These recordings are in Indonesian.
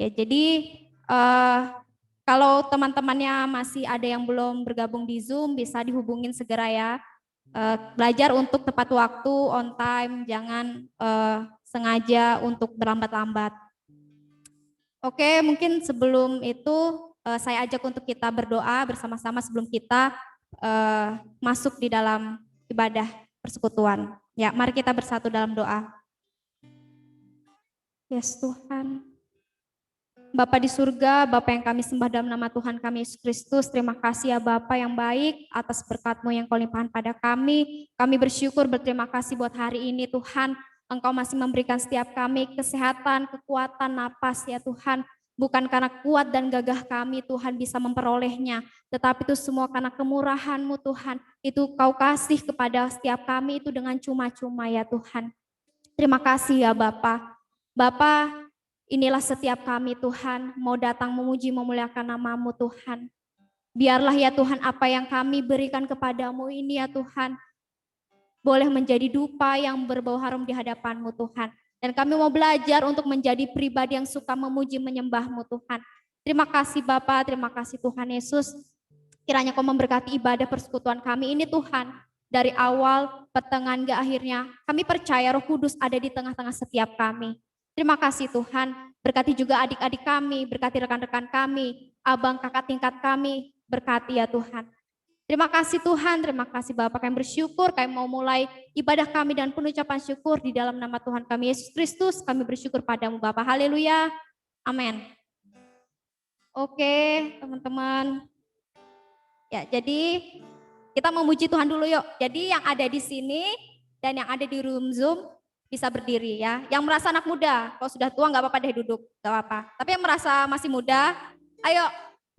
Ya, jadi kalau teman-temannya masih ada yang belum bergabung di Zoom, bisa dihubungin segera ya. Belajar untuk tepat waktu, on time, jangan sengaja untuk berlambat-lambat. Oke, mungkin sebelum itu saya ajak untuk kita berdoa bersama-sama sebelum kita masuk di dalam ibadah persekutuan. Ya, mari kita bersatu dalam doa. Yes Tuhan. Bapa di surga, Bapa yang kami sembah dalam nama Tuhan kami Yesus Kristus, terima kasih ya Bapa yang baik atas berkat-Mu yang Kau limpahkan pada kami. Kami bersyukur, berterima kasih buat hari ini Tuhan. Engkau masih memberikan setiap kami kesehatan, kekuatan, napas ya Tuhan. Bukan karena kuat dan gagah kami Tuhan bisa memperolehnya, tetapi itu semua karena kemurahan-Mu Tuhan. Itu Kau kasih kepada setiap kami itu dengan cuma-cuma ya Tuhan. Terima kasih ya Bapa. Bapa, inilah setiap kami Tuhan, mau datang memuji memuliakan nama-Mu Tuhan. Biarlah ya Tuhan apa yang kami berikan kepadamu ini ya Tuhan, boleh menjadi dupa yang berbau harum di hadapan-Mu Tuhan. Dan kami mau belajar untuk menjadi pribadi yang suka memuji menyembah-Mu Tuhan. Terima kasih Bapa, terima kasih Tuhan Yesus. Kiranya Kau memberkati ibadah persekutuan kami ini Tuhan. Dari awal, pertengahan, hingga akhirnya, kami percaya Roh Kudus ada di tengah-tengah setiap kami. Terima kasih Tuhan, berkati juga adik-adik kami, berkati rekan-rekan kami, abang kakak tingkat kami, berkati ya Tuhan. Terima kasih Tuhan, terima kasih Bapak, kami bersyukur, kami mau mulai ibadah kami dan penuh ucapan syukur di dalam nama Tuhan kami Yesus Kristus, kami bersyukur padamu Bapak, haleluya, amin. Oke teman-teman, ya jadi kita memuji Tuhan dulu yuk, jadi yang ada di sini dan yang ada di room Zoom, bisa berdiri ya. Yang merasa anak muda, kalau sudah tua nggak apa-apa deh duduk, nggak apa-apa. Tapi yang merasa masih muda, ayo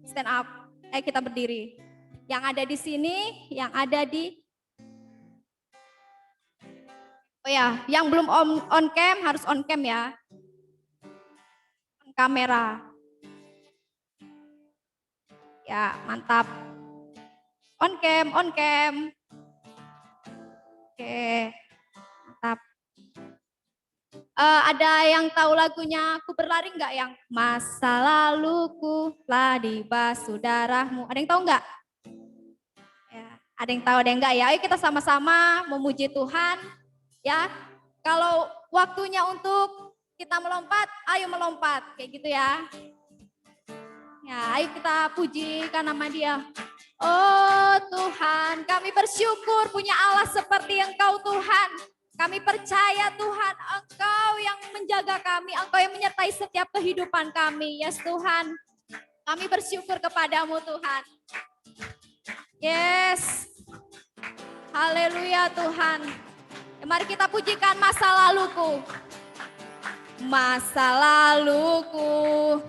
stand up, ayo kita berdiri. Yang ada di sini, yang ada di, oh ya, yang belum on cam harus on cam ya, on kamera. Ya mantap, on cam, on cam. Oke, mantap. Ada yang tahu lagunya Ku Berlari nggak yang masa laluku telah dibasuh darahmu? Ada yang tahu nggak? Ya, ada yang tahu, ada yang enggak ya? Ayo kita sama-sama memuji Tuhan. Ya, kalau waktunya untuk kita melompat, ayo melompat kayak gitu ya. Ya, ayo kita pujikan nama Dia. Oh Tuhan, kami bersyukur punya Allah seperti Engkau Tuhan. Kami percaya Tuhan, Engkau yang menjaga kami, Engkau yang menyertai setiap kehidupan kami. Yes Tuhan, kami bersyukur kepadamu Tuhan. Yes, haleluya Tuhan. Mari kita pujikan masa laluku. Masa laluku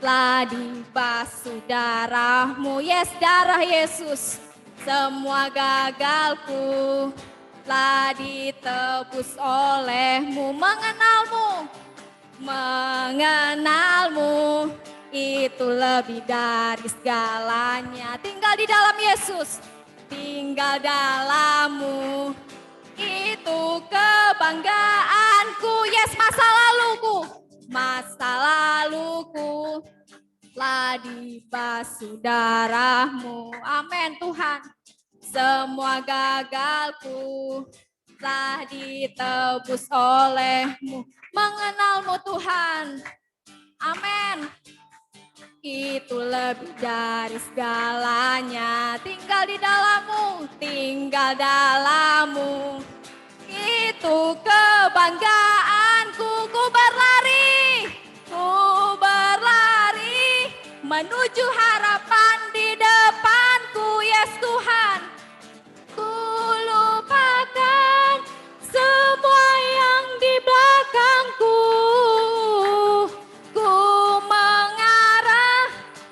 telah dibasuh darahmu. Yes, darah Yesus. Semua gagalku telah ditebus olehmu. Mengenalmu itu lebih dari segalanya. Tinggal di dalam Yesus, tinggal dalammu, itu kebanggaanku. Yes, masa laluku telah dibasuh darahmu. Amin Tuhan. Semua gagalku telah ditebus olehmu. Mengenalmu Tuhan. Amin. Itu lebih dari segalanya. Tinggal di dalammu, tinggal dalammu. Itu kebanggaanku. Ku berlari menuju harapan di depanku. Yes Tuhan. Ku lupakan semua yang di belakangku. Ku mengarah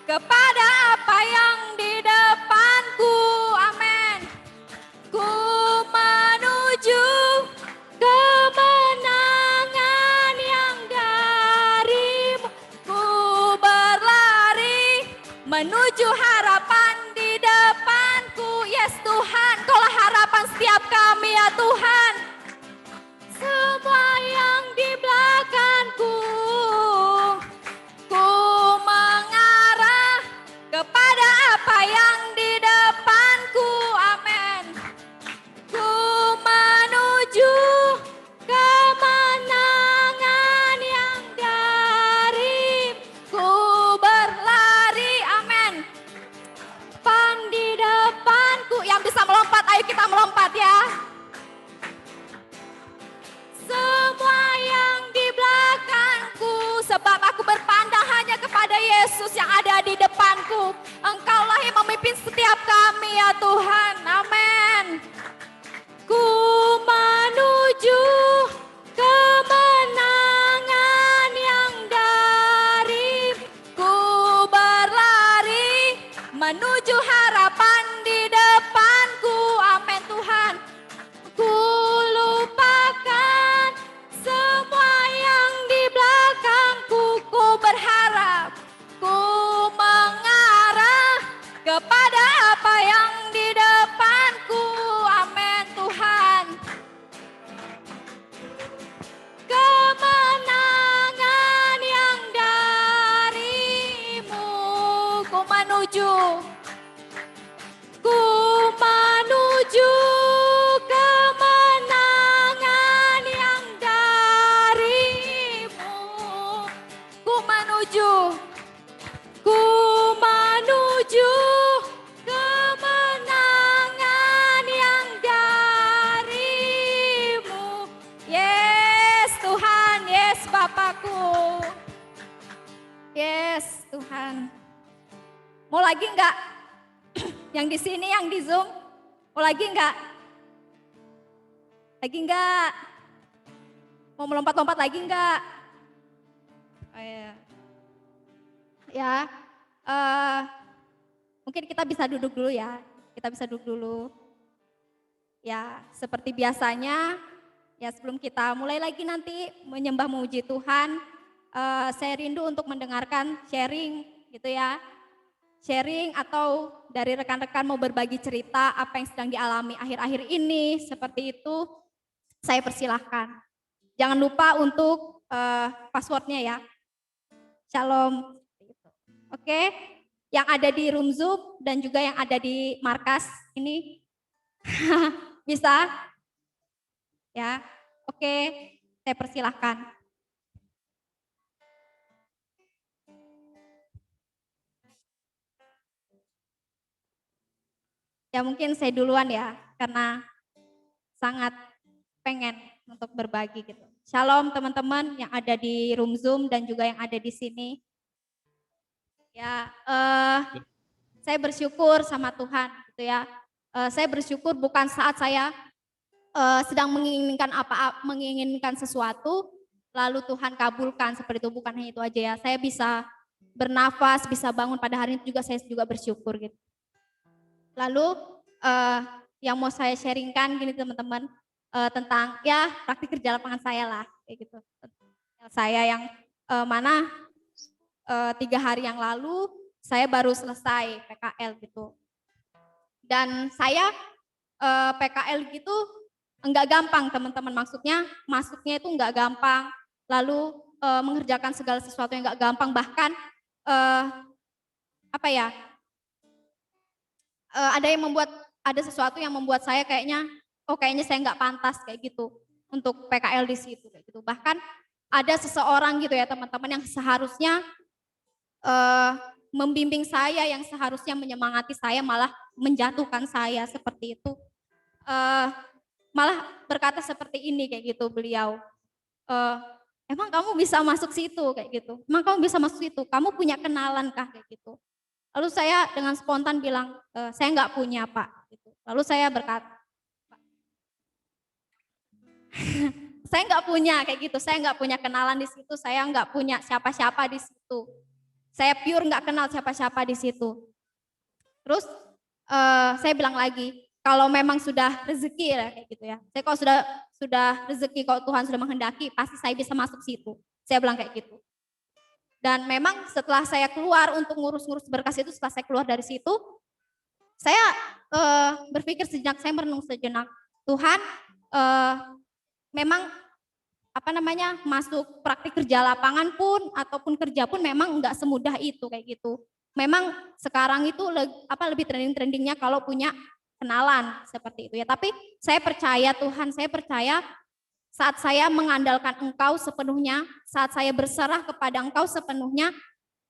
kepada apa yang di depanku. Amin. Ku menuju kemenangan yang darimu. Ku berlari menuju harapan di depanku. Yes Tuhan, Kaulah harapan setiap kami ya Tuhan. Semua yang di belakangku, ku setiap kami ya Tuhan, amin. Ku menuju kemenangan yang dari, ku berlari menuju harapan di depanku, amin Tuhan. Ku lupakan semua yang di belakangku, ku berharap, ku mengarah kepada apa yang di depanku, amin Tuhan. Kemenangan yang darimu, ku menuju kemenangan yang darimu, ku menuju kemenangan yang darimu. Yes Tuhan, yes Bapakku. Yes Tuhan. Mau lagi enggak? Yang di sini, yang di Zoom, mau lagi enggak? Lagi enggak? Mau melompat-lompat lagi enggak? Oh ya. Ya, mungkin kita bisa duduk dulu ya. Kita bisa duduk dulu. Ya, seperti biasanya, ya sebelum kita mulai lagi nanti menyembah memuji Tuhan, saya rindu untuk mendengarkan sharing gitu ya. Sharing atau dari rekan-rekan mau berbagi cerita apa yang sedang dialami akhir-akhir ini, seperti itu saya persilahkan. Jangan lupa untuk passwordnya ya. Shalom. Oke, yang ada di room Zoom dan juga yang ada di markas ini bisa? Ya, oke, saya persilahkan. Ya mungkin saya duluan ya, karena sangat pengen untuk berbagi gitu. Shalom teman-teman yang ada di room Zoom dan juga yang ada di sini. Ya, saya bersyukur sama Tuhan gitu ya. Saya bersyukur bukan saat saya sedang menginginkan sesuatu, lalu Tuhan kabulkan seperti itu, bukan hanya itu aja ya. Saya bisa bernafas, bisa bangun pada hari itu juga saya juga bersyukur gitu. Lalu yang mau saya sharingkan gini teman-teman, tentang ya praktik kerja lapangan saya lah kayak gitu. Saya yang mana 3 hari yang lalu saya baru selesai PKL gitu. Dan saya PKL gitu enggak gampang teman-teman, maksudnya masuknya itu enggak gampang, lalu mengerjakan segala sesuatu yang enggak gampang, bahkan apa ya, ada sesuatu yang membuat saya kayaknya, oh kayaknya saya enggak pantas kayak gitu untuk PKL di situ kayak gitu. Bahkan ada seseorang gitu ya teman-teman yang seharusnya membimbing saya, yang seharusnya menyemangati saya malah menjatuhkan saya seperti itu. Malah berkata seperti ini kayak gitu beliau, emang kamu bisa masuk situ kayak gitu, emang kamu bisa masuk situ, kamu punya kenalan kah kayak gitu. Lalu saya dengan spontan bilang, saya nggak punya Pak gitu. Lalu saya berkata, saya nggak punya kayak gitu, saya nggak punya kenalan di situ, saya nggak punya siapa-siapa di situ, saya pure nggak kenal siapa-siapa di situ. Terus saya bilang lagi, kalau memang sudah rezeki ya kayak gitu ya. Saya kalau sudah rezeki, kalau Tuhan sudah menghendaki, pasti saya bisa masuk situ. Saya bilang kayak gitu. Dan memang setelah saya keluar untuk ngurus-ngurus berkas itu, setelah saya keluar dari situ, saya berpikir sejenak, saya merenung sejenak. Tuhan, memang apa namanya, masuk praktik kerja lapangan pun ataupun kerja pun memang enggak semudah itu kayak gitu. Memang sekarang itu lebih trending-trendingnya kalau punya kenalan seperti itu ya. Tapi saya percaya Tuhan, saya percaya saat saya mengandalkan Engkau sepenuhnya, saat saya berserah kepada Engkau sepenuhnya,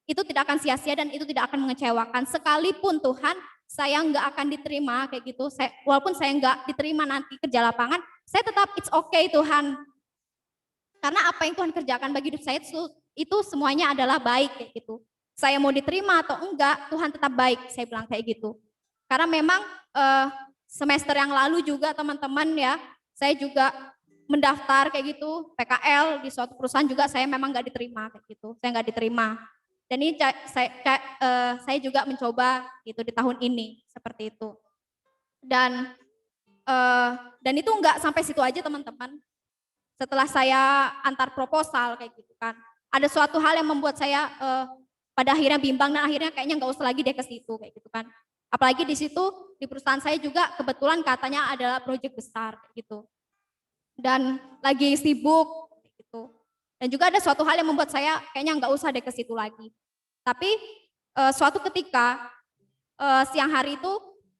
itu tidak akan sia-sia dan itu tidak akan mengecewakan. Sekalipun Tuhan, saya enggak akan diterima kayak gitu. Walaupun saya enggak diterima nanti kerja lapangan, saya tetap it's okay Tuhan. Karena apa yang Tuhan kerjakan bagi hidup saya itu semuanya adalah baik kayak gitu. Saya mau diterima atau enggak, Tuhan tetap baik, saya bilang kayak gitu. Karena memang semester yang lalu juga teman-teman ya, saya juga mendaftar kayak gitu PKL di suatu perusahaan juga saya memang nggak diterima kayak gitu, saya nggak diterima. Dan ini saya juga mencoba gitu di tahun ini seperti itu. Dan itu nggak sampai situ aja teman-teman. Setelah saya antar proposal kayak gitu kan, ada suatu hal yang membuat saya pada akhirnya bimbang dan akhirnya kayaknya nggak usah lagi deh ke situ kayak gitu kan. Apalagi di situ di perusahaan saya juga kebetulan katanya adalah proyek besar kayak gitu. Dan lagi sibuk kayak gitu. Dan juga ada suatu hal yang membuat saya kayaknya nggak usah deh ke situ lagi. Tapi suatu ketika siang hari itu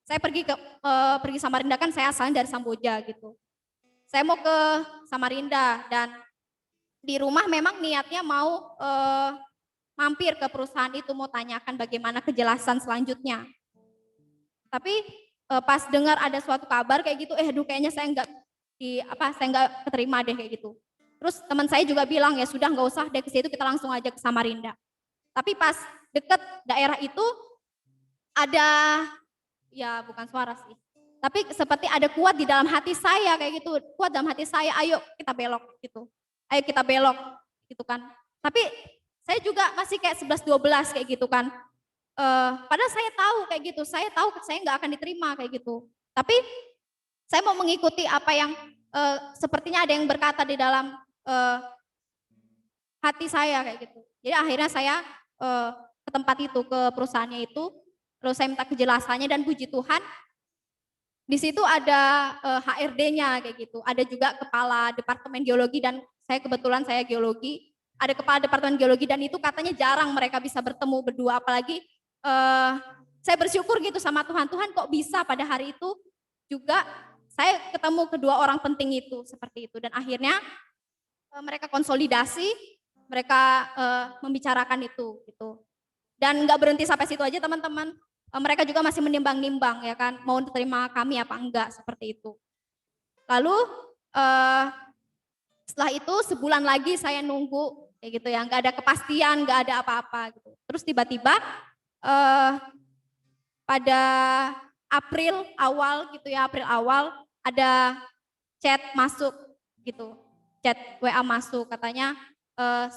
saya pergi Samarinda, kan saya asalnya dari Samboja gitu. Saya mau ke Samarinda dan di rumah memang niatnya mau mampir ke perusahaan itu, mau tanyakan bagaimana kejelasan selanjutnya. Tapi pas dengar ada suatu kabar kayak gitu, aduh kayaknya saya nggak keterima deh kayak gitu. Terus teman saya juga bilang ya sudah nggak usah deh ke situ, kita langsung aja ke Samarinda. Tapi pas deket daerah itu ada, ya bukan suara sih, tapi seperti ada kuat di dalam hati saya kayak gitu, kuat dalam hati saya, ayo kita belok gitu, ayo kita belok gitu kan. Tapi saya juga masih kayak 11-12 kayak gitu kan. Padahal saya tahu kayak gitu, saya tahu saya nggak akan diterima kayak gitu. Tapi saya mau mengikuti apa yang sepertinya ada yang berkata di dalam hati saya kayak gitu. Jadi akhirnya saya ke tempat itu, ke perusahaannya itu, terus saya minta kejelasannya dan puji Tuhan di situ ada HRD-nya kayak gitu, ada juga kepala departemen geologi dan kebetulan saya geologi, ada kepala departemen geologi dan itu katanya jarang mereka bisa bertemu berdua, apalagi saya bersyukur gitu sama Tuhan, Tuhan kok bisa pada hari itu juga saya ketemu kedua orang penting itu seperti itu, dan akhirnya mereka konsolidasi, mereka membicarakan itu gitu. Dan nggak berhenti sampai situ aja teman-teman. Mereka juga masih menimbang-nimbang ya kan, mau diterima kami apa enggak seperti itu. Lalu setelah itu sebulan lagi saya nunggu kayak gitu ya, nggak ada kepastian, nggak ada apa-apa gitu. Terus tiba-tiba pada April awal gitu ya, April awal ada chat masuk gitu, chat WA masuk katanya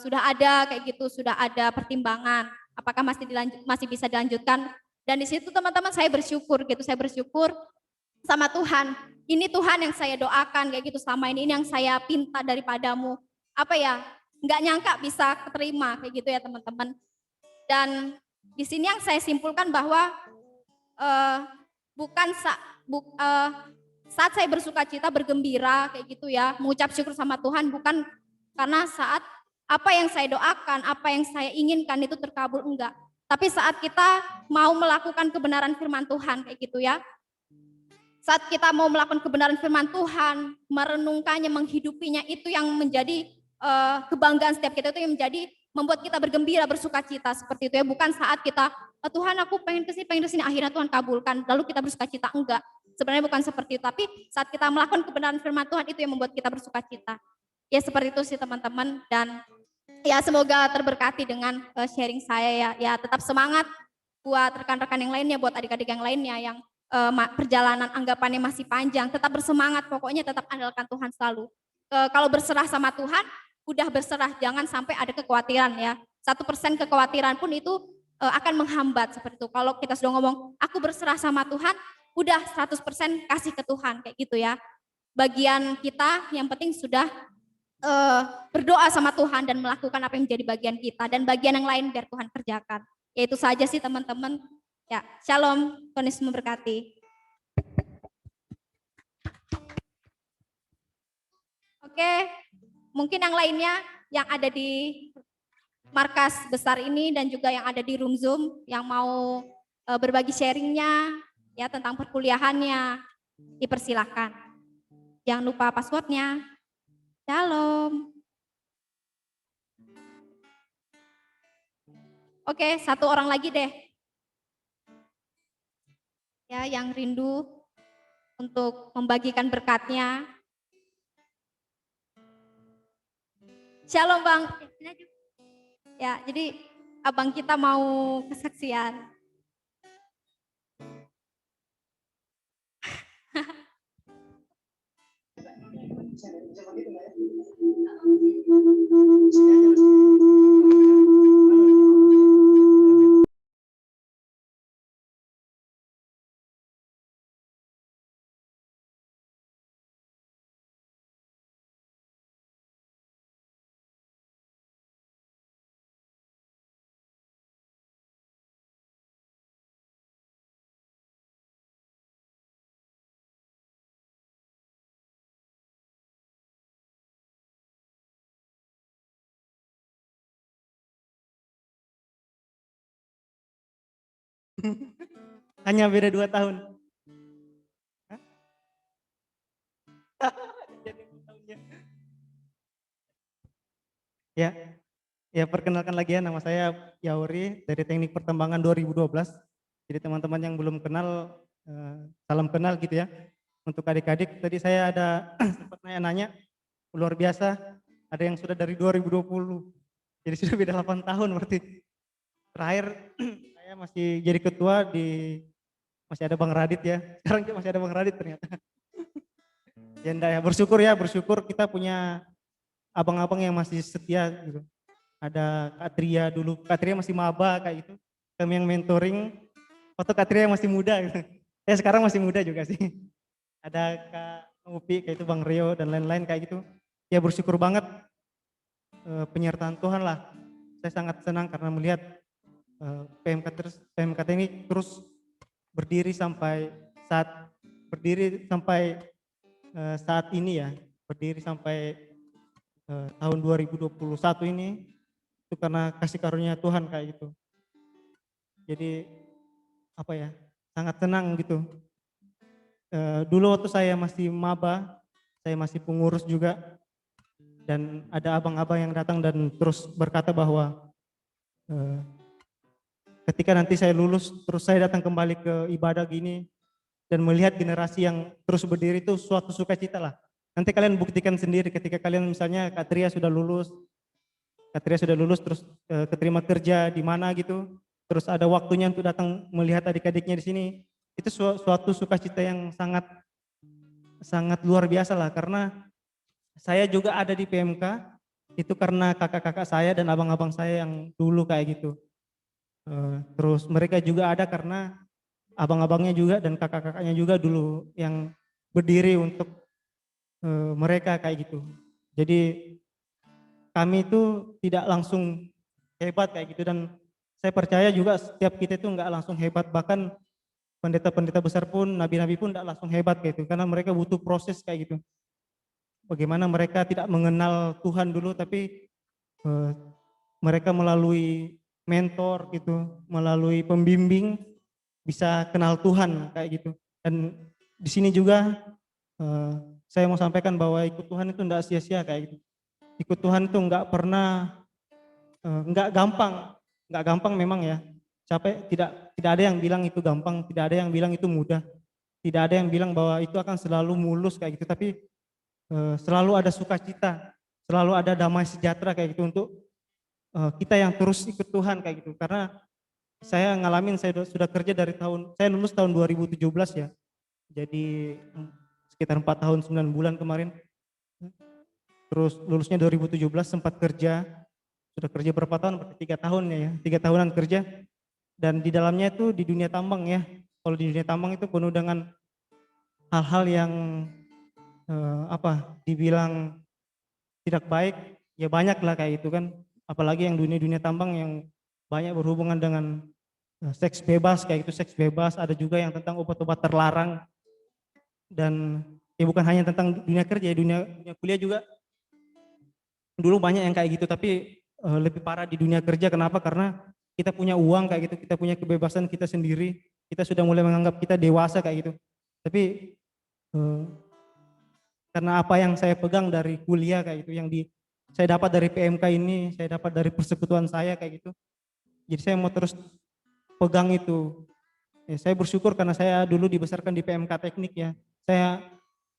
sudah ada kayak gitu, sudah ada pertimbangan, apakah masih bisa dilanjutkan. Dan di situ teman-teman saya bersyukur gitu, saya bersyukur sama Tuhan. Ini Tuhan yang saya doakan kayak gitu selama ini yang saya pinta daripadamu. Apa ya? Nggak nyangka bisa keterima kayak gitu ya teman-teman. Dan di sini yang saya simpulkan bahwa bukan saat saya bersuka cita, bergembira kayak gitu ya, mengucap syukur sama Tuhan bukan karena saat apa yang saya doakan, apa yang saya inginkan itu terkabul, enggak. Tapi saat kita mau melakukan kebenaran firman Tuhan kayak gitu ya. Saat kita mau melakukan kebenaran firman Tuhan, merenungkannya, menghidupinya, itu yang menjadi kebanggaan setiap kita, itu yang menjadi membuat kita bergembira, bersuka cita seperti itu ya. Bukan saat kita Tuhan aku pengen ke sini, akhirnya Tuhan kabulkan, lalu kita bersuka cita, enggak. Sebenarnya bukan seperti itu, tapi saat kita melakukan kebenaran firman Tuhan itu yang membuat kita bersuka cita. Ya seperti itu sih teman-teman, dan ya semoga terberkati dengan sharing saya ya. Ya tetap semangat buat rekan-rekan yang lainnya, buat adik-adik yang lainnya yang perjalanan anggapannya masih panjang, tetap bersemangat, pokoknya tetap andalkan Tuhan selalu. Kalau berserah sama Tuhan, udah berserah, jangan sampai ada kekhawatiran ya. 1% kekhawatiran pun itu akan menghambat seperti itu. Kalau kita sudah ngomong, aku berserah sama Tuhan, udah 100% kasih ke Tuhan kayak gitu ya. Bagian kita yang penting sudah berdoa sama Tuhan dan melakukan apa yang menjadi bagian kita, dan bagian yang lain biar Tuhan kerjakan. Ya itu saja sih teman-teman. Ya, shalom, Tuhan Yesus memberkati. Oke, mungkin yang lainnya yang ada di markas besar ini dan juga yang ada di room Zoom yang mau berbagi sharingnya ya tentang perkuliahannya, dipersilakan. Jangan lupa passwordnya. Shalom. Oke, satu orang lagi deh. Ya, yang rindu untuk membagikan berkatnya. Shalom Bang. Ya, jadi abang kita mau kesaksian. Hanya beda 2 tahun. Hah? Jadi tahunnya. Ya, ya perkenalkan lagi ya, nama saya Yauri dari Teknik Pertambangan 2012. Jadi teman-teman yang belum kenal, salam kenal gitu ya. Untuk adik-adik, tadi saya ada sempat nanya-nanya, luar biasa, ada yang sudah dari 2020. Jadi sudah beda 8 tahun berarti. Terakhir saya masih jadi ketua masih ada Bang Radit ya. Sekarang juga masih ada Bang Radit ternyata. Ya, bersyukur kita punya abang-abang yang masih setia gitu. Ada Kak Tria dulu, Kak Tria masih maba kayak gitu. Kami yang mentoring, waktu Kak Tria yang masih muda gitu. Sekarang masih muda juga sih. Ada Kak Upi kayak itu, Bang Rio dan lain-lain kayak gitu. Ya bersyukur banget penyertaan Tuhan lah. Saya sangat senang karena melihat PMKT ini terus berdiri sampai saat ini ya, berdiri sampai tahun 2021 ini itu karena kasih karunia Tuhan kayak gitu. Jadi apa ya, sangat senang gitu. Dulu waktu saya masih maba, saya masih pengurus juga, dan ada abang-abang yang datang dan terus berkata bahwa ketika nanti saya lulus, terus saya datang kembali ke ibadah gini dan melihat generasi yang terus berdiri itu suatu sukacita lah. Nanti kalian buktikan sendiri ketika kalian misalnya Kak Tria sudah lulus, terus keterima kerja di mana gitu, terus ada waktunya untuk datang melihat adik-adiknya di sini, itu suatu sukacita yang sangat sangat luar biasa lah, karena saya juga ada di PMK itu karena kakak-kakak saya dan abang-abang saya yang dulu kayak gitu. Terus mereka juga ada karena abang-abangnya juga dan kakak-kakaknya juga dulu yang berdiri untuk mereka kayak gitu. Jadi kami itu tidak langsung hebat kayak gitu, dan saya percaya juga setiap kita itu nggak langsung hebat, bahkan pendeta-pendeta besar pun, nabi-nabi pun nggak langsung hebat kayak gitu, karena mereka butuh proses kayak gitu. Bagaimana mereka tidak mengenal Tuhan dulu, tapi mereka melalui mentor gitu, melalui pembimbing bisa kenal Tuhan kayak gitu. Dan di sini juga saya mau sampaikan bahwa ikut Tuhan itu enggak sia-sia kayak gitu. Ikut Tuhan itu enggak pernah enggak gampang memang ya. Capek, tidak ada yang bilang itu gampang, tidak ada yang bilang itu mudah. Tidak ada yang bilang bahwa itu akan selalu mulus kayak gitu, tapi selalu ada sukacita, selalu ada damai sejahtera kayak gitu untuk kita yang terus ikut Tuhan kayak gitu. Karena saya ngalamin, saya sudah kerja dari saya lulus tahun 2017 ya. Jadi sekitar 4 tahun 9 bulan kemarin. Terus lulusnya 2017, sempat kerja. Sudah kerja berapa tahun? Berarti 3 tahun ya, 3 tahunan kerja. Dan di dalamnya itu di dunia tambang ya. Kalau di dunia tambang itu penuh dengan hal-hal yang dibilang tidak baik, ya banyak lah kayak itu kan. Apalagi yang dunia-dunia tambang yang banyak berhubungan dengan seks bebas kayak itu, seks bebas. Ada juga yang tentang obat-obat terlarang, dan ya bukan hanya tentang dunia kerja, dunia kuliah juga dulu banyak yang kayak gitu, tapi lebih parah di dunia kerja. Kenapa? Karena kita punya uang kayak gitu, kita punya kebebasan kita sendiri, kita sudah mulai menganggap kita dewasa kayak gitu. Tapi karena apa yang saya pegang dari kuliah kayak gitu, yang saya dapat dari PMK ini, saya dapat dari persekutuan saya kayak gitu, jadi saya mau terus pegang itu. Ya, saya bersyukur karena saya dulu dibesarkan di PMK Teknik ya. Saya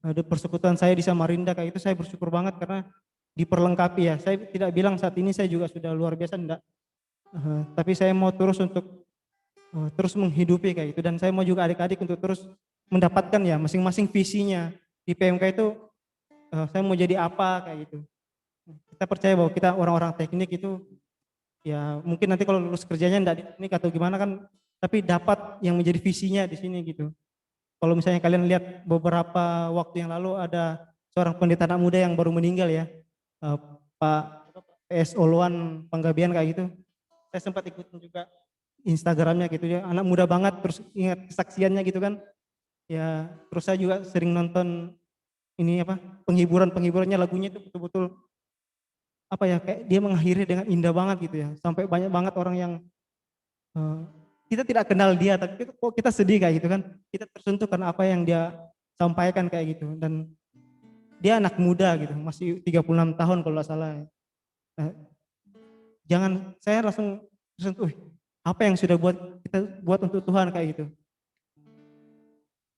ada persekutuan saya di Samarinda kayak itu, saya bersyukur banget karena diperlengkapi ya. Saya tidak bilang saat ini saya juga sudah luar biasa, enggak. Tapi saya mau terus untuk terus menghidupi kayak itu, dan saya mau juga adik-adik untuk terus mendapatkan ya masing-masing visinya. Di PMK itu saya mau jadi apa kayak gitu. Kita percaya bahwa kita orang-orang teknik itu ya mungkin nanti kalau lulus kerjanya enggak di teknik atau gimana kan, tapi dapat yang menjadi visinya di sini gitu. Kalau misalnya kalian lihat beberapa waktu yang lalu ada seorang pendeta anak muda yang baru meninggal ya, Pak PS Oluan Panggabean kayak gitu. Saya sempat ikutin juga Instagramnya gitu ya, anak muda banget, terus ingat kesaksiannya gitu kan. Ya terus saya juga sering nonton ini apa penghiburannya, lagunya itu betul-betul apa ya, kayak dia mengakhiri dengan indah banget gitu ya, sampai banyak banget orang yang eh, kita tidak kenal dia tapi kok kita sedih kayak gitu kan, kita tersentuh karena apa yang dia sampaikan kayak gitu. Dan dia anak muda gitu, masih 36 tahun kalau nggak salah. Nah, jangan, saya langsung tersentuh, apa yang sudah kita buat untuk Tuhan kayak gitu,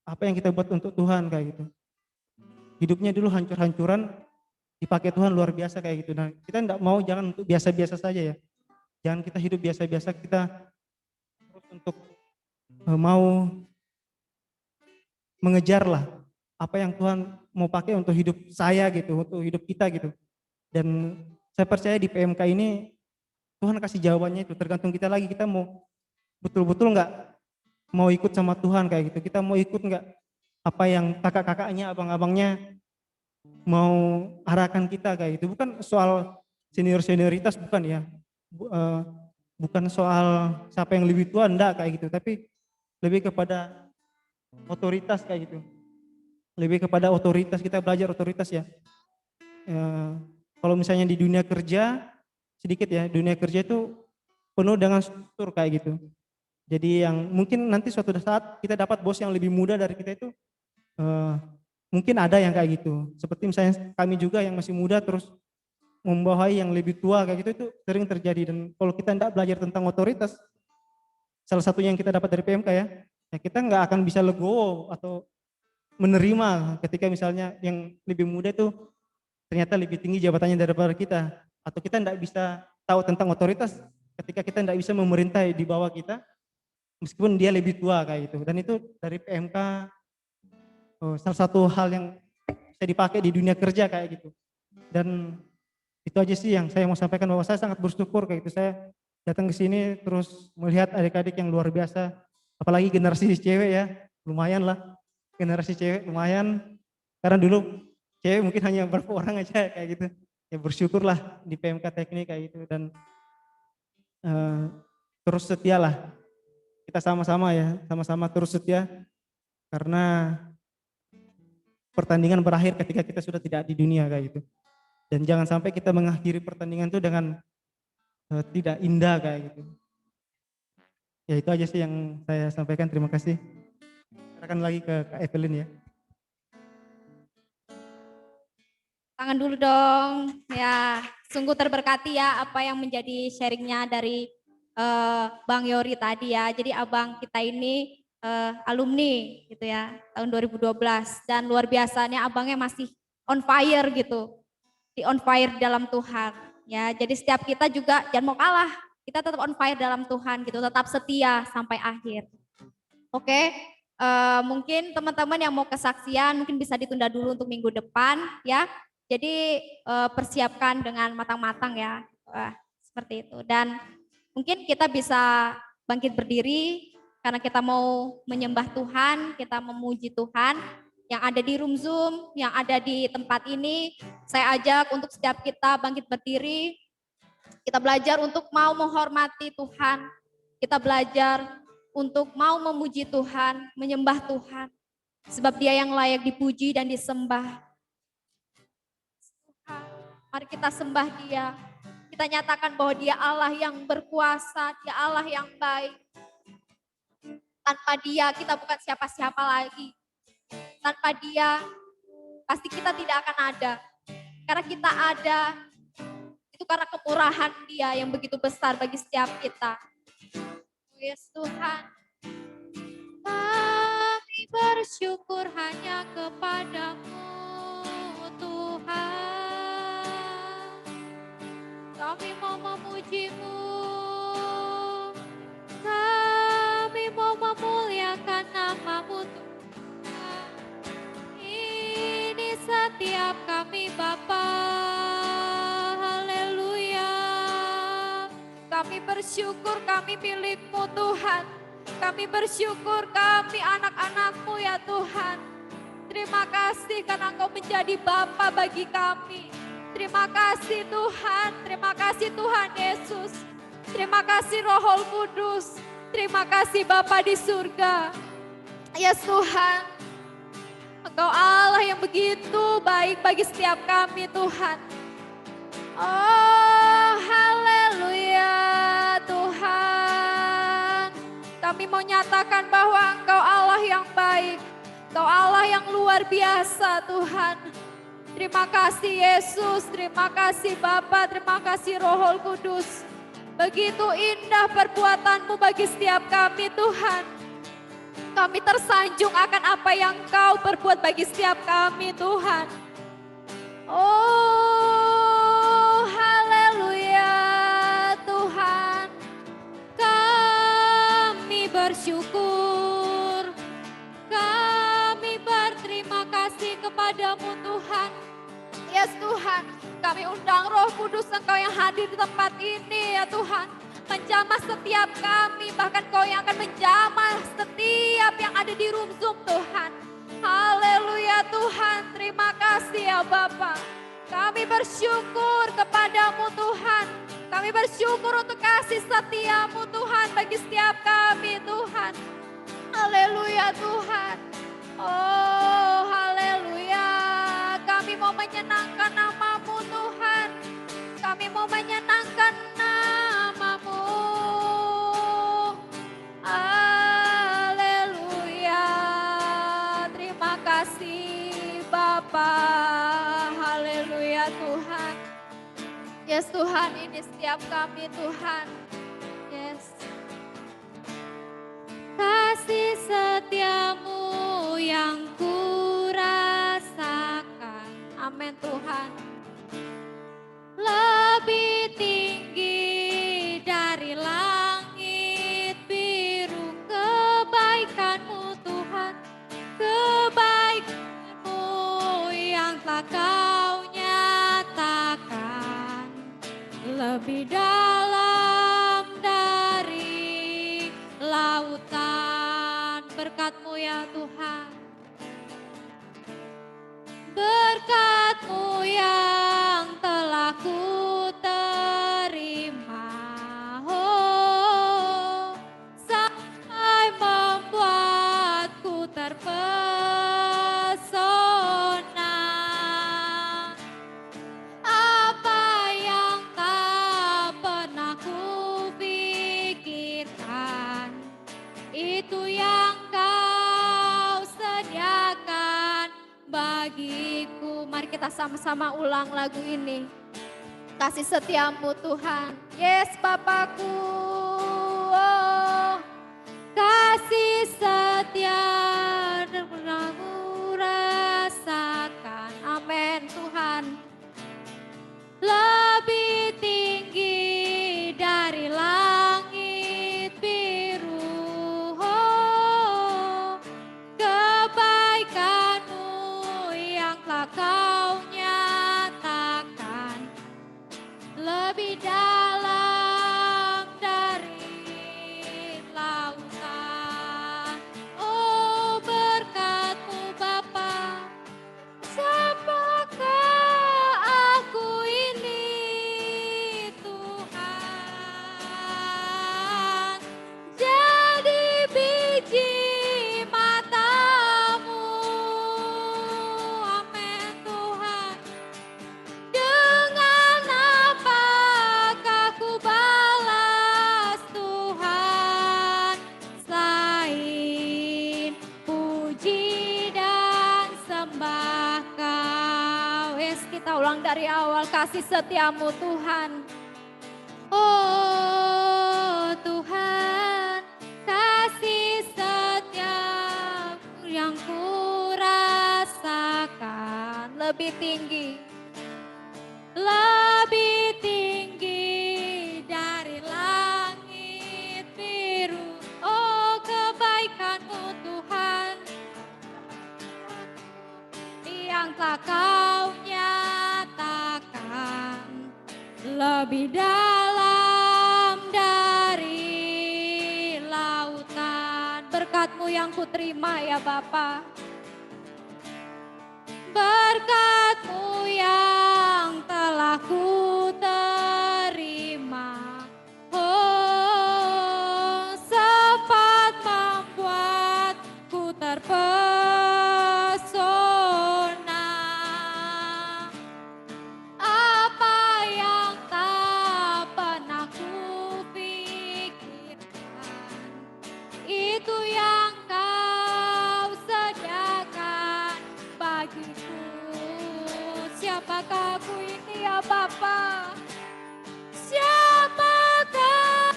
apa yang kita buat untuk Tuhan kayak gitu. Hidupnya dulu hancur-hancuran, dipakai Tuhan luar biasa kayak gitu. Nah kita tidak mau, jangan untuk biasa-biasa saja ya, jangan kita hidup biasa-biasa, kita terus untuk mau mengejar lah apa yang Tuhan mau pakai untuk hidup saya gitu, untuk hidup kita gitu. Dan saya percaya di PMK ini Tuhan kasih jawabannya itu, tergantung kita lagi, kita mau betul-betul nggak mau ikut sama Tuhan kayak gitu, kita mau ikut nggak apa yang kakak-kakaknya, abang-abangnya mau arahkan kita kayak gitu. Bukan soal senioritas, bukan ya. Bukan soal siapa yang lebih tua, enggak kayak gitu, tapi lebih kepada otoritas kayak gitu. Lebih kepada otoritas, kita belajar otoritas ya. Kalau misalnya di dunia kerja, sedikit ya, dunia kerja itu penuh dengan struktur kayak gitu. Jadi yang mungkin nanti suatu saat kita dapat bos yang lebih muda dari kita itu, mungkin ada yang kayak gitu. Seperti misalnya kami juga yang masih muda terus membawahi yang lebih tua kayak gitu, itu sering terjadi. Dan kalau kita tidak belajar tentang otoritas, salah satunya yang kita dapat dari PMK ya, ya kita nggak akan bisa legowo atau menerima ketika misalnya yang lebih muda itu ternyata lebih tinggi jabatannya daripada kita, atau kita tidak bisa tahu tentang otoritas ketika kita tidak bisa memerintah di bawah kita meskipun dia lebih tua kayak gitu. Dan itu dari PMK salah satu hal yang bisa dipakai di dunia kerja kayak gitu. Dan itu aja sih yang saya mau sampaikan, bahwa saya sangat bersyukur kayak gitu, saya datang ke sini terus melihat adik-adik yang luar biasa, apalagi generasi cewek ya, lumayan lah, generasi cewek lumayan, karena dulu cewek mungkin hanya beberapa orang aja kayak gitu. Ya bersyukurlah di PMK Teknik kayak gitu. Dan terus setialah, kita sama-sama ya, sama-sama terus setia, karena pertandingan berakhir ketika kita sudah tidak di dunia kayak gitu. Dan jangan sampai kita mengakhiri pertandingan itu dengan tidak indah kayak gitu. Ya itu aja sih yang saya sampaikan, terima kasih. Serahkan lagi ke Kak Evelyn ya. Tangan dulu dong. Ya, sungguh terberkati ya apa yang menjadi sharingnya dari Bang Yori tadi ya. Jadi abang kita ini alumni gitu ya, tahun 2012. Dan luar biasanya abangnya masih on fire gitu. Di on fire dalam Tuhan. Ya, jadi setiap kita juga jangan mau kalah. Kita tetap on fire dalam Tuhan gitu, tetap setia sampai akhir. Oke, mungkin teman-teman yang mau kesaksian mungkin bisa ditunda dulu untuk minggu depan ya. Jadi persiapkan dengan matang-matang ya, seperti itu. Dan mungkin kita bisa bangkit berdiri karena kita mau menyembah Tuhan, kita memuji Tuhan. Yang ada di room Zoom, yang ada di tempat ini, saya ajak untuk setiap kita bangkit berdiri. Kita belajar untuk mau menghormati Tuhan. Kita belajar untuk mau memuji Tuhan, menyembah Tuhan. Sebab Dia yang layak dipuji dan disembah. Mari kita sembah Dia. Kita nyatakan bahwa Dia Allah yang berkuasa, Dia Allah yang baik. Tanpa Dia kita bukan siapa-siapa lagi. Tanpa Dia pasti kita tidak akan ada. Karena kita ada itu karena kemurahan Dia yang begitu besar bagi setiap kita. Yes Tuhan, kami bersyukur hanya kepadamu Tuhan. Kami mau memuji-Mu, kami mau memuliakan nama-Mu Tuhan. Ini setiap setiap kami Bapa. Haleluya. Kami bersyukur kami milik-Mu Tuhan. Kami bersyukur kami anak-anak-Mu ya Tuhan. Terima kasih karena Engkau menjadi Bapa bagi kami. Terima kasih Tuhan, terima kasih Tuhan Yesus. Terima kasih Roh Kudus. Terima kasih Bapa di surga. Ya Tuhan, Engkau Allah yang begitu baik bagi setiap kami Tuhan. Oh haleluya Tuhan. Kami mau nyatakan bahwa Engkau Allah yang baik. Engkau Allah yang luar biasa Tuhan. Terima kasih Yesus, terima kasih Bapa, terima kasih Roh Kudus. Begitu indah perbuatan-Mu bagi setiap kami Tuhan. Kami tersanjung akan apa yang Kau perbuat bagi setiap kami Tuhan. Oh haleluya Tuhan. Kami bersyukur. Kami berterima kasih kepadamu Tuhan. Yes Tuhan, kami undang Roh Kudus Engkau yang hadir di tempat ini ya Tuhan. Menjamah setiap kami, bahkan Kau yang akan menjamah setiap yang ada di room Zoom Tuhan. Haleluya Tuhan, terima kasih ya Bapa. Kami bersyukur kepadamu Tuhan. Kami bersyukur untuk kasih setiamu Tuhan bagi setiap kami Tuhan. Haleluya Tuhan. Oh haleluya. Kami mau menyenangkan nama-Mu Tuhan. Kami mau menyenangkan nama-Mu. Haleluya. Terima kasih Bapa. Haleluya Tuhan. Yes Tuhan, ini setiap kami Tuhan. Yes. Kasih setiamu yang kurasakan. Amin Tuhan. Lebih tinggi dari langit biru, kebaikan-Mu Tuhan. Kebaikan-Mu yang telah Kau nyatakan. Lebih dalam dari lautan, berkat-Mu ya Tuhan. Berkat-Mu yang telah ku terima, oh, sampai membuatku terpesona. Apa yang tak pernah ku pikirkan, itu yang Kau sediakan bagiku. Mari kita sama-sama ulang lagu ini. Kasih setiamu Tuhan. Yes Bapakku. Oh, kasih setia dan pernah ku rasakan. Amin Tuhan. Lebih tinggi dari langit biru, oh, kebaikan-Mu yang telah Kau nyatakan. Lebih dalam dari lautan, oh berkat-Mu Bapa. Siapakah aku ini Tuhan? Jadi biji mata-Mu. Amin Tuhan. Dengan apakah ku balas Tuhan, selain puji dan sembah Kau. Yes, kita ulang dari awal. Kasih setiamu Tuhan. Oh Tuhan, kasih setiamu yang ku rasakan. Lebih tinggi. Lebih tinggi dari langit biru, oh kebaikan-Mu Tuhan yang telah Kau lebih dalam dari lautan. Berkat-Mu yang kuterima ya Bapa. Berkat-Mu yang telah ku terima, oh sempat membuatku terpesona. Apa yang tak pernah ku pikirkan, itu yang Kau sediakan bagiku. Siapakah aku ini ya Bapa? Siapakah